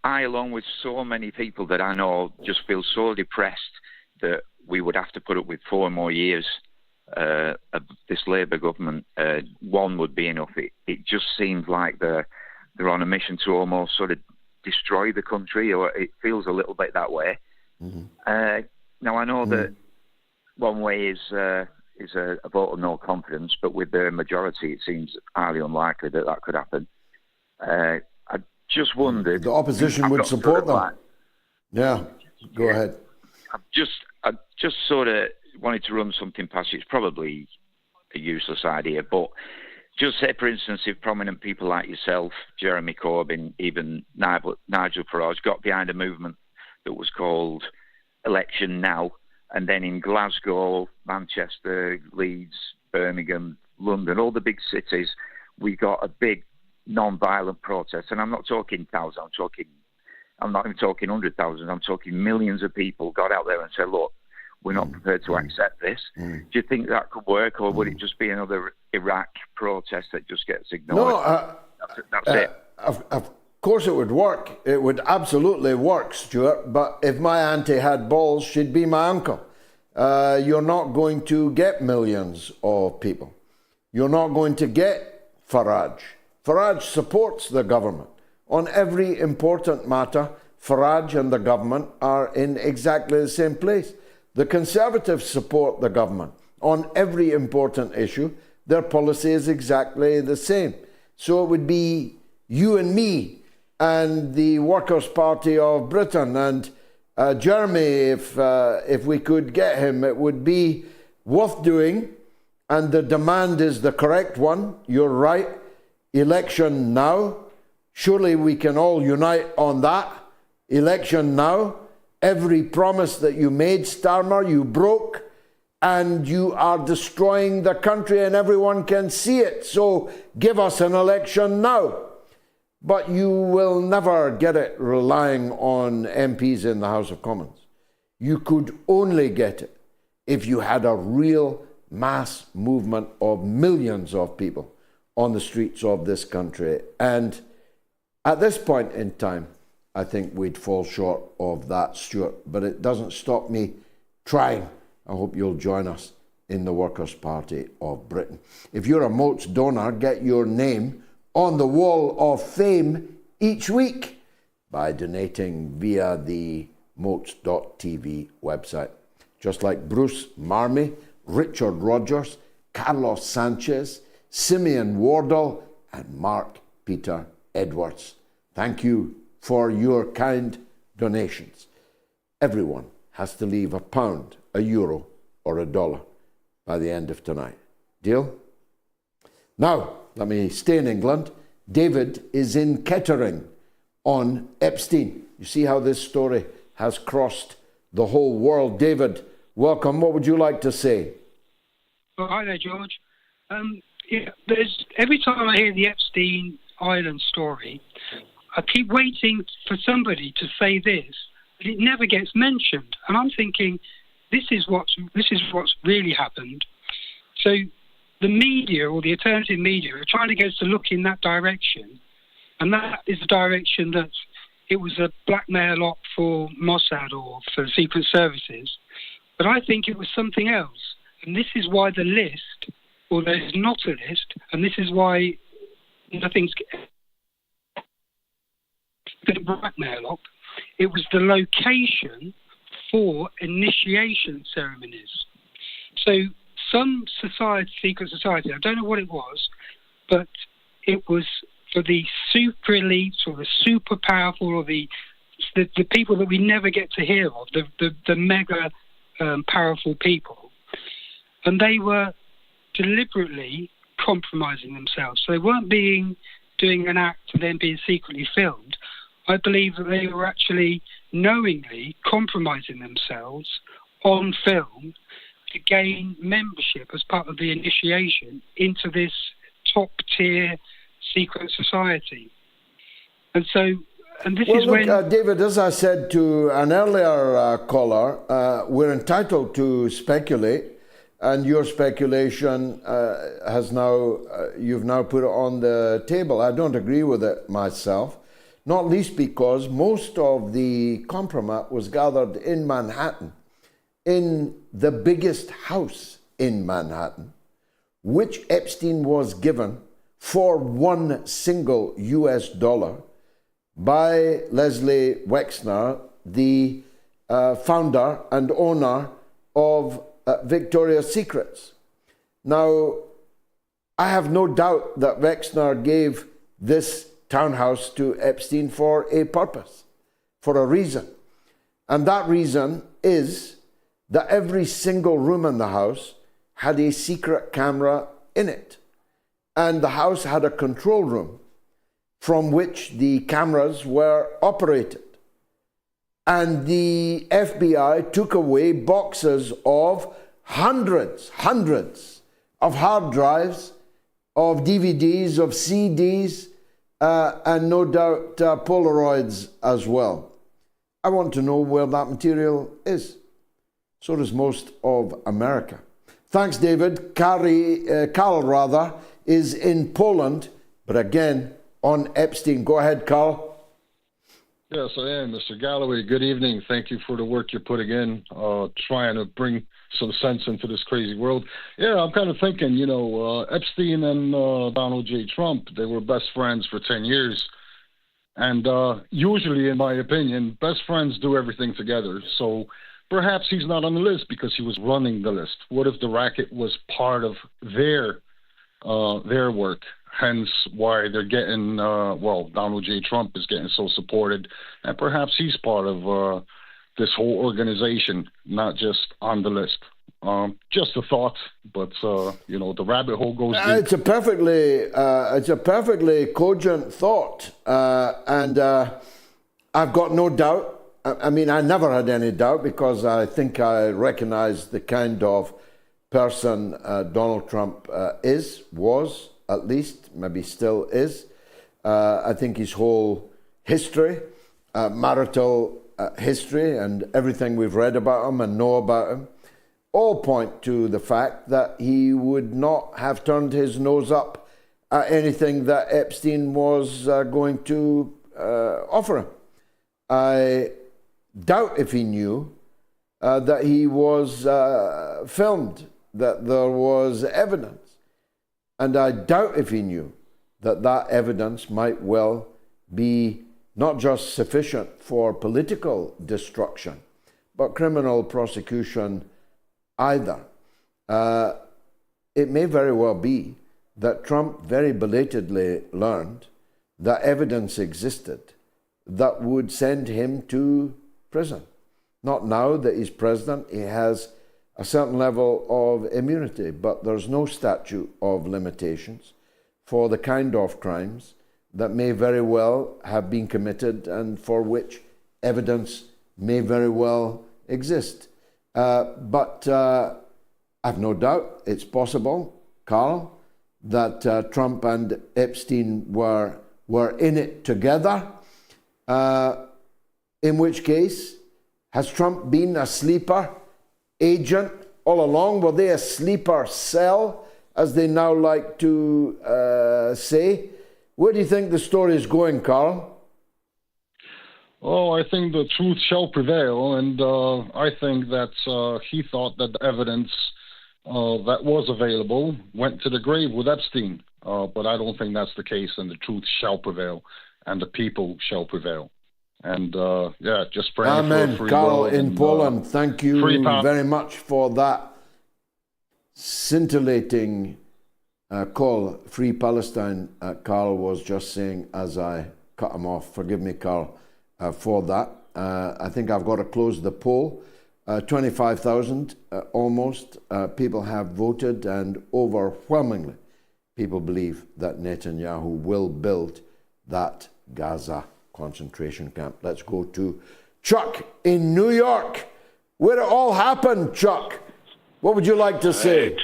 I, along with so many people that I know, just feel so depressed that we would have to put up with 4 more years of this Labour government. One would be enough. It just seems like they're on a mission to almost sort of destroy the country, or it feels a little bit that way. Mm-hmm. Now, I know that one way is a vote of no confidence, but with the majority, it seems highly unlikely that could happen. I just wondered... The opposition would support them. Yeah, go ahead. I just sort of wanted to run something past you. It's probably a useless idea, but just say, for instance, if prominent people like yourself, Jeremy Corbyn, even Nigel Farage got behind a movement that was called Election Now, and then in Glasgow, Manchester, Leeds, Birmingham, London, all the big cities, we got a big non-violent protest. And I'm not talking thousands, I'm not even talking 100,000, I'm talking millions of people got out there and said, look, we're not prepared to accept this. Do you think that could work, or would it just be another Iraq protest that just gets ignored? No, that's it. Of course it would work. It would absolutely work, Stuart. But if my auntie had balls, she'd be my uncle. You're not going to get millions of people. You're not going to get Farage. Farage supports the government. On every important matter, Farage and the government are in exactly the same place. The Conservatives support the government. On every important issue, their policy is exactly the same. So it would be you and me and the Workers' Party of Britain and Jeremy, if we could get him, it would be worth doing. And the demand is the correct one. You're right. Election now. Surely we can all unite on that. Election now. Every promise that you made, Starmer, you broke. and you are destroying the country and everyone can see it. So give us an election now. But you will never get it relying on MPs in the House of Commons. You could only get it if you had a real mass movement of millions of people on the streets of this country. And at this point in time, I think we'd fall short of that, Stuart. But it doesn't stop me trying. I hope you'll join us in the Workers' Party of Britain. If you're a MOATS donor, get your name on the wall of fame each week by donating via the MOATS.tv website. Just like Bruce Marmy, Richard Rogers, Carlos Sanchez, Simeon Wardle, and Mark Peter Edwards. Thank you for your kind donations. Everyone has to leave £1, €1, or $1 by the end of tonight. Deal? Now, let me stay in England. David is in Kettering on Epstein. You see how this story has crossed the whole world. David, welcome. What would you like to say? Oh, hi there, George. Every time I hear the Epstein Island story, I keep waiting for somebody to say this, but it never gets mentioned. And I'm thinking, this is what's really happened. So the media, or the alternative media, are trying to get us to look in that direction, and that is the direction that it was a blackmail op for Mossad or for secret services. But I think it was something else, and this is why the list, or there's not a list, and this is why nothing's the blackmail op. It was the location for initiation ceremonies. So some secret society, I don't know what it was, but it was for the super elites or the super powerful or the people that we never get to hear of, the mega powerful people. And they were deliberately compromising themselves. So they weren't doing an act and then being secretly filmed. I believe that they were actually knowingly compromising themselves on film to gain membership as part of the initiation into this top-tier secret society. And this is when... David, as I said to an earlier caller, we're entitled to speculate, and your speculation you've now put it on the table. I don't agree with it myself, not least because most of the compromise was gathered in Manhattan, in the biggest house in Manhattan, which Epstein was given for $1 single US by Leslie Wexner, the founder and owner of Victoria's Secrets. Now, I have no doubt that Wexner gave this townhouse to Epstein for a purpose, for a reason. And that reason is that every single room in the house had a secret camera in it. And the house had a control room from which the cameras were operated. And the FBI took away boxes of hundreds of hard drives, of DVDs, of CDs, and no doubt Polaroids as well. I want to know where that material is. So does most of America. Thanks, David. Carl is in Poland, but again, on Epstein. Go ahead, Carl. Yes, I am, Mr. Galloway. Good evening. Thank you for the work you're putting in, trying to bring some sense into this crazy world. Yeah, I'm kind of thinking, Epstein and Donald J. Trump, they were best friends for 10 years. And usually, in my opinion, best friends do everything together. So perhaps he's not on the list because he was running the list. What if the racket was part of their work? Hence why they're getting, Donald J. Trump is getting so supported. And perhaps he's part of this whole organization, not just on the list. Just a thought, but, the rabbit hole goes deep. It's a perfectly cogent thought. And I've got no doubt. I mean, I never had any doubt because I think I recognize the kind of person Donald Trump was, at least, maybe still is. I think his whole history, marital history, and everything we've read about him and know about him, all point to the fact that he would not have turned his nose up at anything that Epstein was going to offer him. I doubt if he knew that he was filmed, that there was evidence. And I doubt if he knew that that evidence might well be not just sufficient for political destruction, but criminal prosecution either. It may very well be that Trump very belatedly learned that evidence existed that would send him to prison. Not now that he's president, he has a certain level of immunity, but there's no statute of limitations for the kind of crimes that may very well have been committed and for which evidence may very well exist. But I've no doubt it's possible, Carl, that Trump and Epstein were in it together, in which case, has Trump been a sleeper agent all along? Were they a sleeper cell, as they now like to say? Where do you think the story is going, Carl? Oh, I think the truth shall prevail, and I think that he thought that the evidence that was available went to the grave with Epstein. But I don't think that's the case, and the truth shall prevail, and the people shall prevail. And just praying Amen. for a free Carl world in and, Poland, thank you very much for that scintillating call. Free Palestine, Carl was just saying as I cut him off. Forgive me, Carl, for that. I think I've got to close the poll. 25,000 almost people have voted, and overwhelmingly people believe that Netanyahu will build that Gaza concentration camp. Let's go to Chuck in New York, where it all happened. Chuck, what would you like to say? Hey,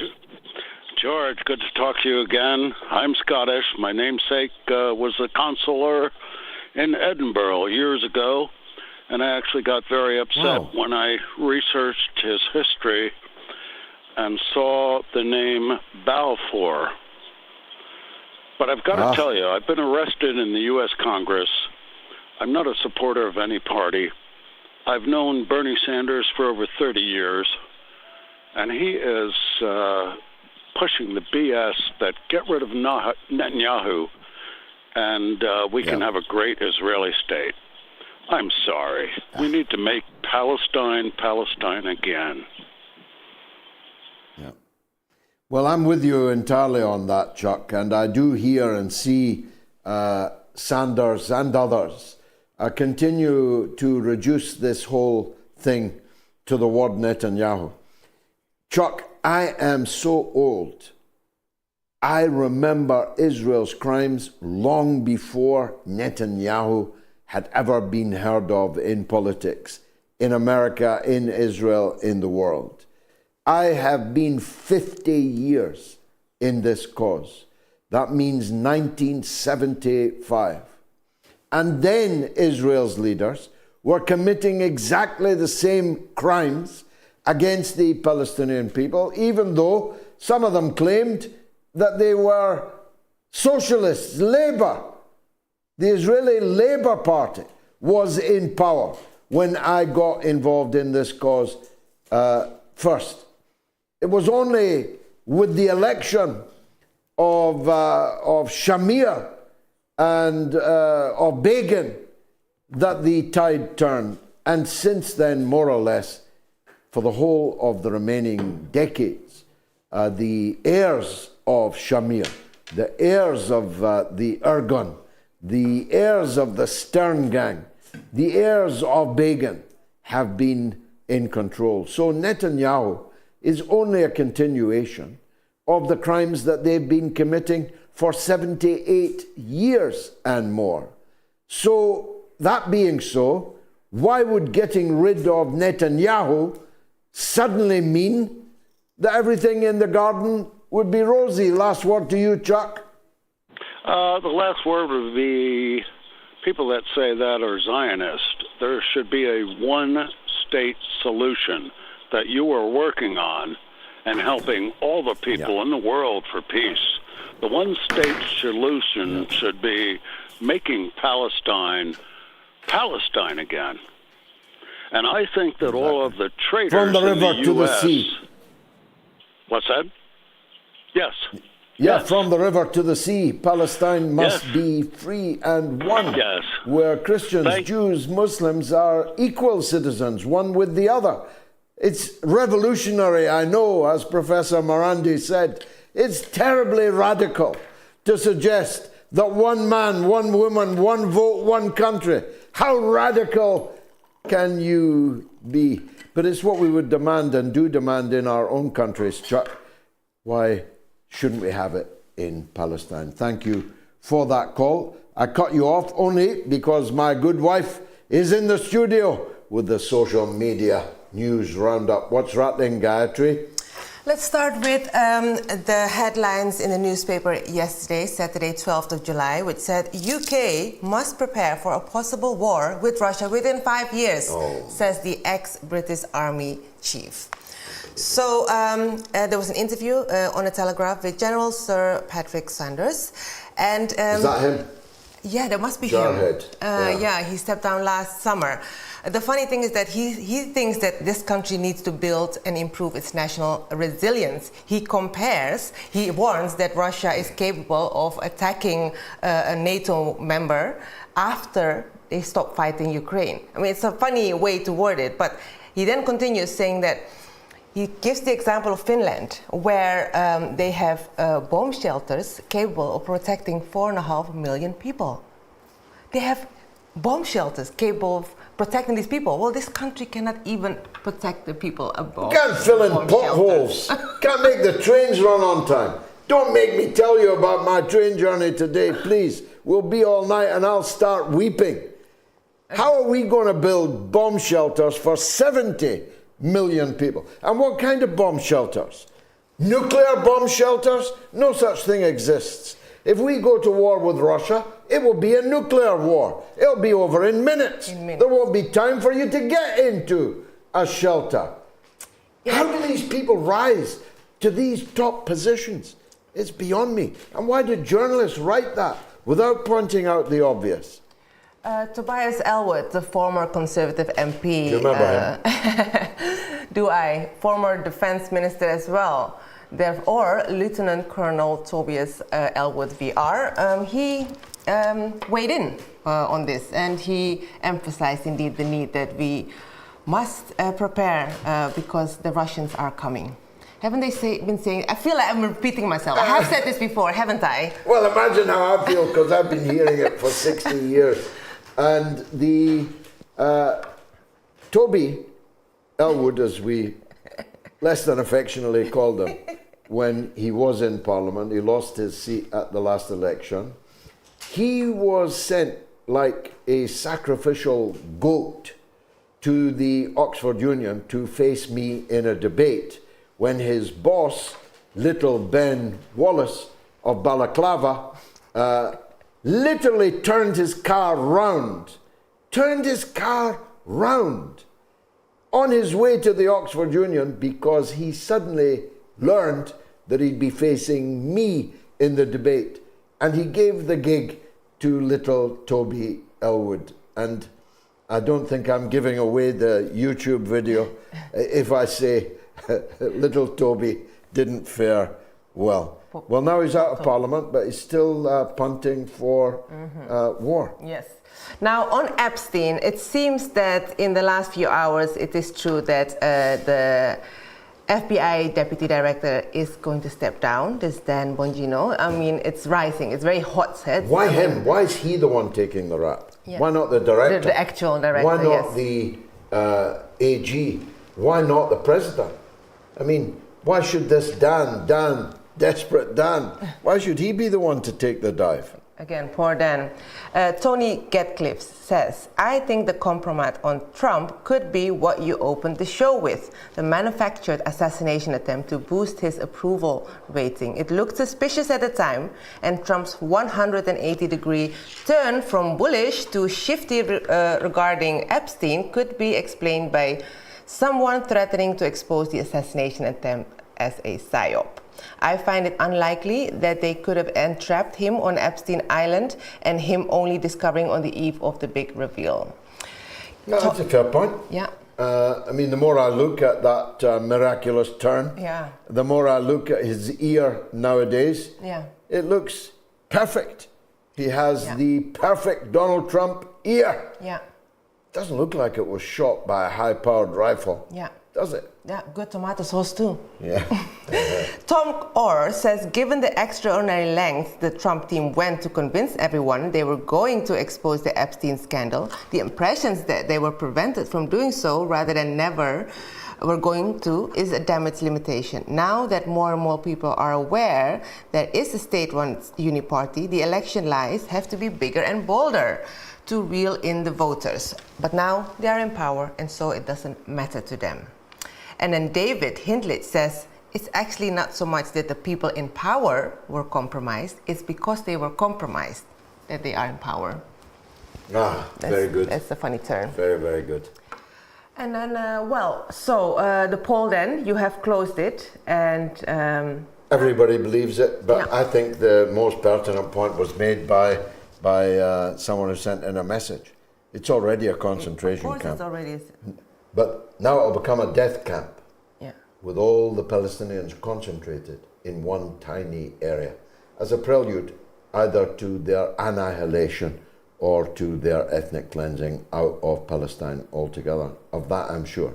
George, good to talk to you again. I'm Scottish. My namesake was a consular in Edinburgh years ago, and I actually got very upset when I researched his history and saw the name Balfour. But I've got to tell you, I've been arrested in the U.S. Congress. I'm not a supporter of any party. I've known Bernie Sanders for over 30 years, and he is pushing the BS that get rid of Netanyahu and we can have a great Israeli state. I'm sorry. We need to make Palestine, Palestine again. Yeah. Well, I'm with you entirely on that, Chuck, and I do hear and see Sanders and others continue to reduce this whole thing to the word Netanyahu. Chuck, I am so old. I remember Israel's crimes long before Netanyahu had ever been heard of in politics, in America, in Israel, in the world. I have been 50 years in this cause. That means 1975. And then Israel's leaders were committing exactly the same crimes against the Palestinian people, even though some of them claimed that they were socialists, Labour. The Israeli Labour Party was in power when I got involved in this cause first. It was only with the election of Shamir and of Begin that the tide turned. And since then, more or less, for the whole of the remaining decades, the heirs of Shamir, the heirs of the Ergun, the heirs of the Stern Gang, the heirs of Begin have been in control. So Netanyahu is only a continuation of the crimes that they've been committing for 78 years and more. So, that being so, why would getting rid of Netanyahu suddenly mean that everything in the garden would be rosy. Last word to you, Chuck. The last word would be people that say that are Zionist. There should be a one-state solution that you are working on and helping all the people in the world for peace. The one-state solution should be making Palestine again. And I think that all of the traitors from the river in the to the US, sea. What's that? Yes. Yeah, from the river to the sea, Palestine must be free and one. Yes. Where Christians, Jews, Muslims are equal citizens, one with the other. It's revolutionary, I know, as Professor Marandi said. It's terribly radical to suggest that one man, one woman, one vote, one country. How radical can you be? But it's what we would demand and do demand in our own countries, Chuck. Why shouldn't we have it in Palestine? Thank you for that call. I cut you off only because my good wife is in the studio with the social media news roundup. What's rattling, Gayatri? Let's start with the headlines in the newspaper yesterday, Saturday, 12th of July, which said UK must prepare for a possible war with Russia within 5 years, says the ex-British Army chief. So there was an interview on the Telegraph with General Sir Patrick Sanders. And, is that him? Yeah, that must be Jarhead. him. Yeah, he stepped down last summer. The funny thing is that he thinks that this country needs to build and improve its national resilience. He warns that Russia is capable of attacking a NATO member after they stop fighting Ukraine. I mean, it's a funny way to word it, but he then continues saying that he gives the example of Finland, where they have bomb shelters capable of protecting 4.5 million people. They have bomb shelters capable of protecting these people. Well, this country cannot even protect the people above. Can't fill in potholes. Can't make the trains run on time. Don't make me tell you about my train journey today, please. We'll be all night and I'll start weeping. How are we going to build bomb shelters for 70 million people? And what kind of bomb shelters? Nuclear bomb shelters? No such thing exists. If we go to war with Russia, it will be a nuclear war. It'll be over in minutes. There won't be time for you to get into a shelter. How do these people rise to these top positions? It's beyond me. And why do journalists write that without pointing out the obvious? Tobias Ellwood, the former Conservative MP. Do you remember him? Do I? Former Defense Minister as well. Or Lieutenant Colonel Tobias Ellwood VR. He weighed in on this, and he emphasized indeed the need that we must prepare because the Russians are coming. Haven't they been saying? I feel like I'm repeating myself. I have said this before, haven't I? Well, imagine how I feel, because I've been hearing it for 60 years. And the Toby Ellwood, as we less than affectionately called him, when he was in Parliament, he lost his seat at the last election. He was sent like a sacrificial goat to the Oxford Union to face me in a debate when his boss, little Ben Wallace of Balaclava, literally turned his car round on his way to the Oxford Union because he suddenly learned that he'd be facing me in the debate. And he gave the gig to little Toby Ellwood. And I don't think I'm giving away the YouTube video if I say little Toby didn't fare well. Well, now he's out of Parliament, but he's still punting for war. Yes. Now, on Epstein, it seems that in the last few hours, it is true that the FBI Deputy Director is going to step down, this Dan Bongino. I mean, it's rising. It's very hot set. Why him? Why is he the one taking the rap? Yeah. Why not the director? The actual director, why not the AG? Why not the president? I mean, why should this Dan, desperate Dan, why should he be the one to take the dive? Again, poor Dan. Tony Getcliffe says, I think the compromise on Trump could be what you opened the show with, the manufactured assassination attempt to boost his approval rating. It looked suspicious at the time, and Trump's 180-degree turn from bullish to shifty regarding Epstein could be explained by someone threatening to expose the assassination attempt as a psyop. I find it unlikely that they could have entrapped him on Epstein Island and him only discovering on the eve of the big reveal. No, that's a fair point. Yeah. I mean, the more I look at that miraculous turn, the more I look at his ear nowadays, it looks perfect. He has the perfect Donald Trump ear. Yeah. Doesn't look like it was shot by a high-powered rifle. Yeah. Does it? Yeah, good tomato sauce too. Yeah. Tom Orr says, given the extraordinary lengths the Trump team went to convince everyone they were going to expose the Epstein scandal, the impressions that they were prevented from doing so rather than never were going to is a damage limitation. Now that more and more people are aware there is a state-run uniparty, the election lies have to be bigger and bolder to reel in the voters. But now they are in power, and so it doesn't matter to them. And then David Hindley says, it's actually not so much that the people in power were compromised, it's because they were compromised that they are in power. Very good. That's a funny turn. Very, very good. And then, the poll then, you have closed it, and... everybody believes it, but I think the most pertinent point was made by someone who sent in a message. It's already a concentration camp. It's already... But now it'll become a death camp with all the Palestinians concentrated in one tiny area as a prelude either to their annihilation or to their ethnic cleansing out of Palestine altogether. Of that, I'm sure.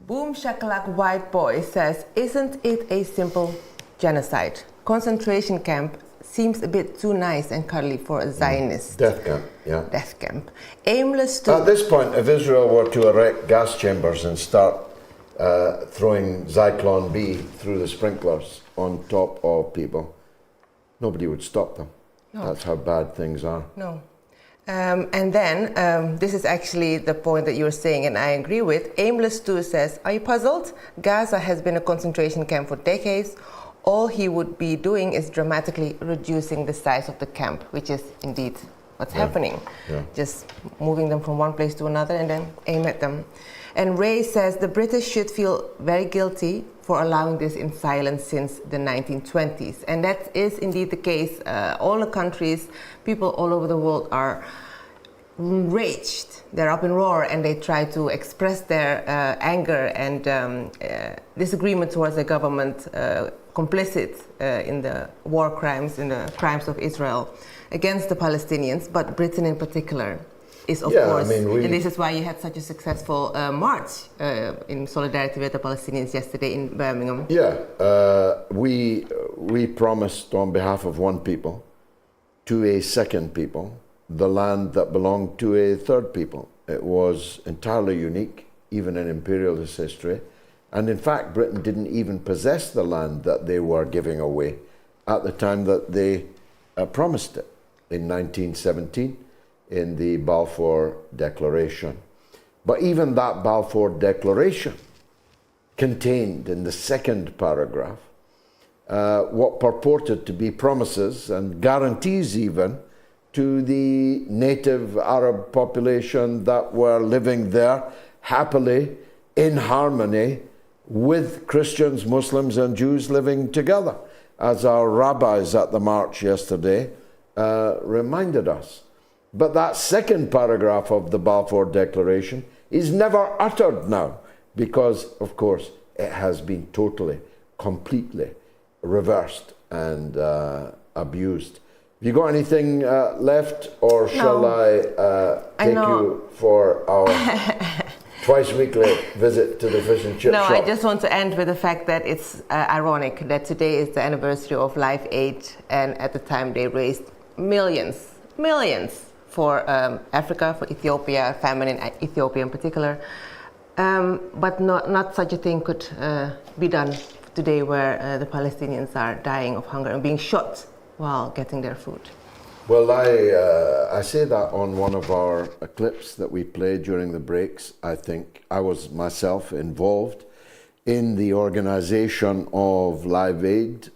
Boom Shakalak White Boy says, isn't it a simple genocide? Concentration camp seems a bit too nice and cuddly for a Zionist. Death camp, yeah. Death camp. Aimless to... At this point, if Israel were to erect gas chambers and start throwing Zyklon B through the sprinklers on top of people, nobody would stop them. No. That's how bad things are. No. And then, this is actually the point that you were saying, and I agree with. Aimless 2 says, are you puzzled? Gaza has been a concentration camp for decades. All he would be doing is dramatically reducing the size of the camp, which is indeed what's happening. Yeah. Just moving them from one place to another and then aim at them. And Ray says the British should feel very guilty for allowing this in silence since the 1920s. And that is indeed the case. All the countries, people all over the world are enraged. They're up in roar and they try to express their anger and disagreement towards the government complicit in the war crimes, in the crimes of Israel against the Palestinians, but Britain in particular is, of course, and this is why you had such a successful march in solidarity with the Palestinians yesterday in Birmingham. Yeah, we promised on behalf of one people to a second people the land that belonged to a third people. It was entirely unique, even in imperialist history. And in fact, Britain didn't even possess the land that they were giving away at the time that they promised it in 1917 in the Balfour Declaration. But even that Balfour Declaration contained in the second paragraph what purported to be promises and guarantees even to the native Arab population that were living there happily in harmony with Christians, Muslims, and Jews living together, as our rabbis at the march yesterday reminded us. But that second paragraph of the Balfour Declaration is never uttered now because, of course, it has been totally, completely reversed and abused. Have you got anything left, or shall I take you for our twice-weekly visit to the fish and chip shop? No, I just want to end with the fact that it's ironic that today is the anniversary of Live Aid, and at the time they raised millions for Africa, for Ethiopia, famine in Ethiopia in particular. But not such a thing could be done today, where the Palestinians are dying of hunger and being shot while getting their food. Well, I say that on one of our clips that we played during the breaks. I think I was myself involved in the organization of Live Aid.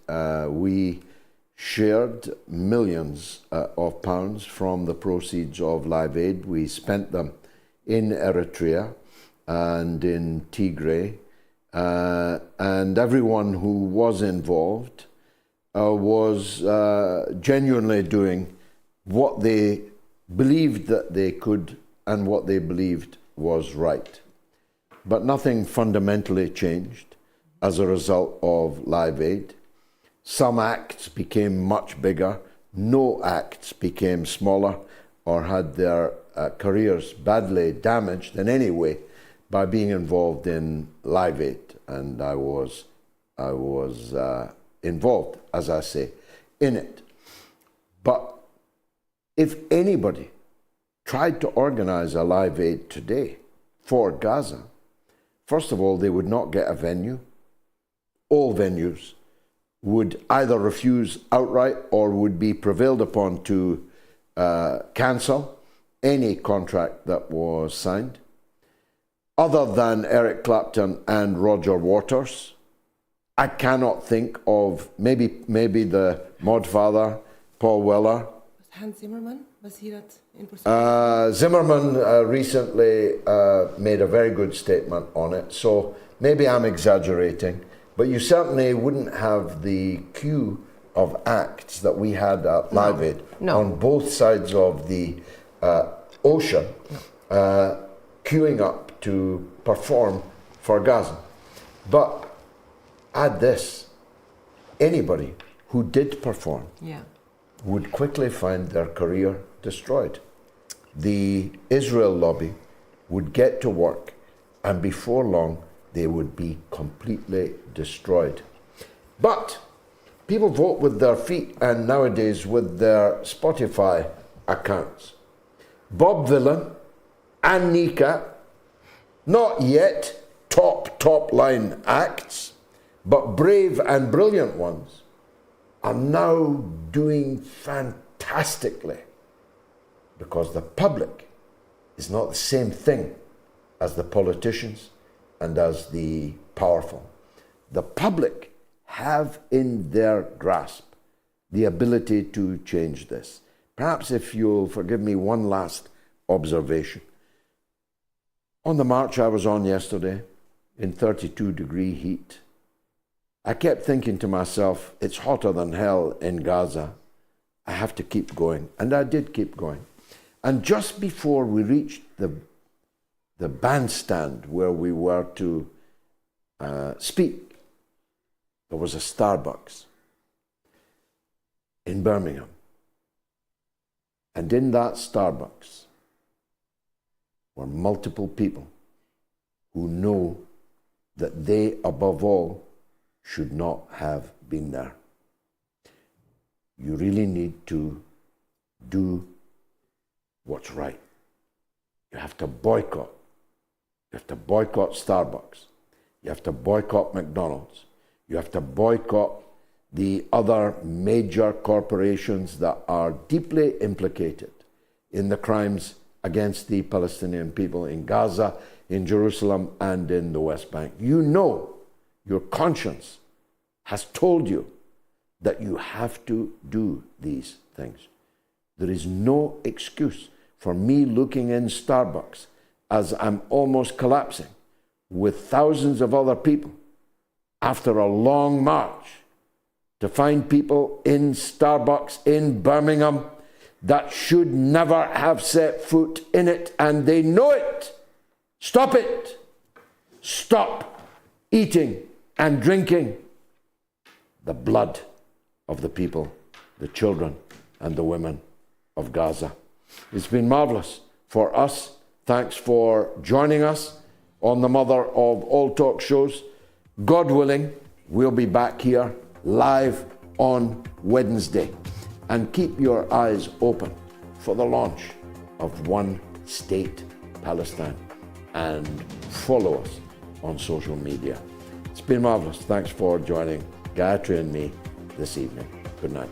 We shared millions of pounds from the proceeds of Live Aid. We spent them in Eritrea and in Tigray, and everyone who was involved was genuinely doing what they believed that they could and what they believed was right. But nothing fundamentally changed as a result of Live Aid. Some acts became much bigger, no acts became smaller or had their careers badly damaged in any way by being involved in Live Aid. And I was involved, as I say, in it. But if anybody tried to organize a Live Aid today for Gaza, first of all, they would not get a venue. All venues would either refuse outright or would be prevailed upon to cancel any contract that was signed. Other than Ericclapton and Roger Waters, I cannot think of, maybe the mod father, Paul Weller. Hans Zimmerman, was he that in pursuit? Zimmerman recently made a very good statement on it, so maybe I'm exaggerating, but you certainly wouldn't have the queue of acts that we had at Live Aid on both sides of the ocean, queuing up to perform for Gaza. But add this, anybody who did perform would quickly find their career destroyed. The Israel lobby would get to work, and before long, they would be completely destroyed. But people vote with their feet and nowadays with their Spotify accounts. Bobvylan and Kneecap, not yet top line acts, but brave and brilliant ones, are now doing fantastically because the public is not the same thing as the politicians and as the powerful. The public have in their grasp the ability to change this. Perhaps if you'll forgive me one last observation. On the march I was on yesterday in 32-degree heat, I kept thinking to myself, it's hotter than hell in Gaza. I have to keep going. And I did keep going. And just before we reached the bandstand where we were to speak, there was a Starbucks in Birmingham. And in that Starbucks were multiple people who know that they, above all, should not have been there. You really need to do what's right. You have to boycott. You have to boycott Starbucks. You have to boycott McDonald's. You have to boycott the other major corporations that are deeply implicated in the crimes against the Palestinian people in Gaza, in Jerusalem, and in the West Bank. You know, your conscience has told you that you have to do these things. There is no excuse for me looking in Starbucks as I'm almost collapsing with thousands of other people after a long march to find people in Starbucks in Birmingham that should never have set foot in it, and they know it. Stop it. Stop eating and drinking the blood of the people, the children and the women of Gaza. It's been marvelous for us. Thanks for joining us on the mother of all talk shows. God willing, we'll be back here live on Wednesday. And keep your eyes open for the launch of One State Palestine. And follow us on social media. It's been marvelous. Thanks for joining Gayatri and me this evening. Good night.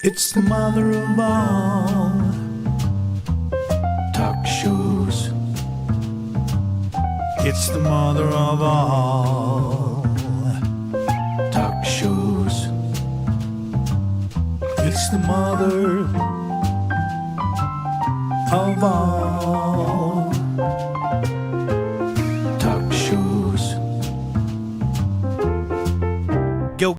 It's the mother of all talk shows. It's the mother of all talk shows. It's the mother of all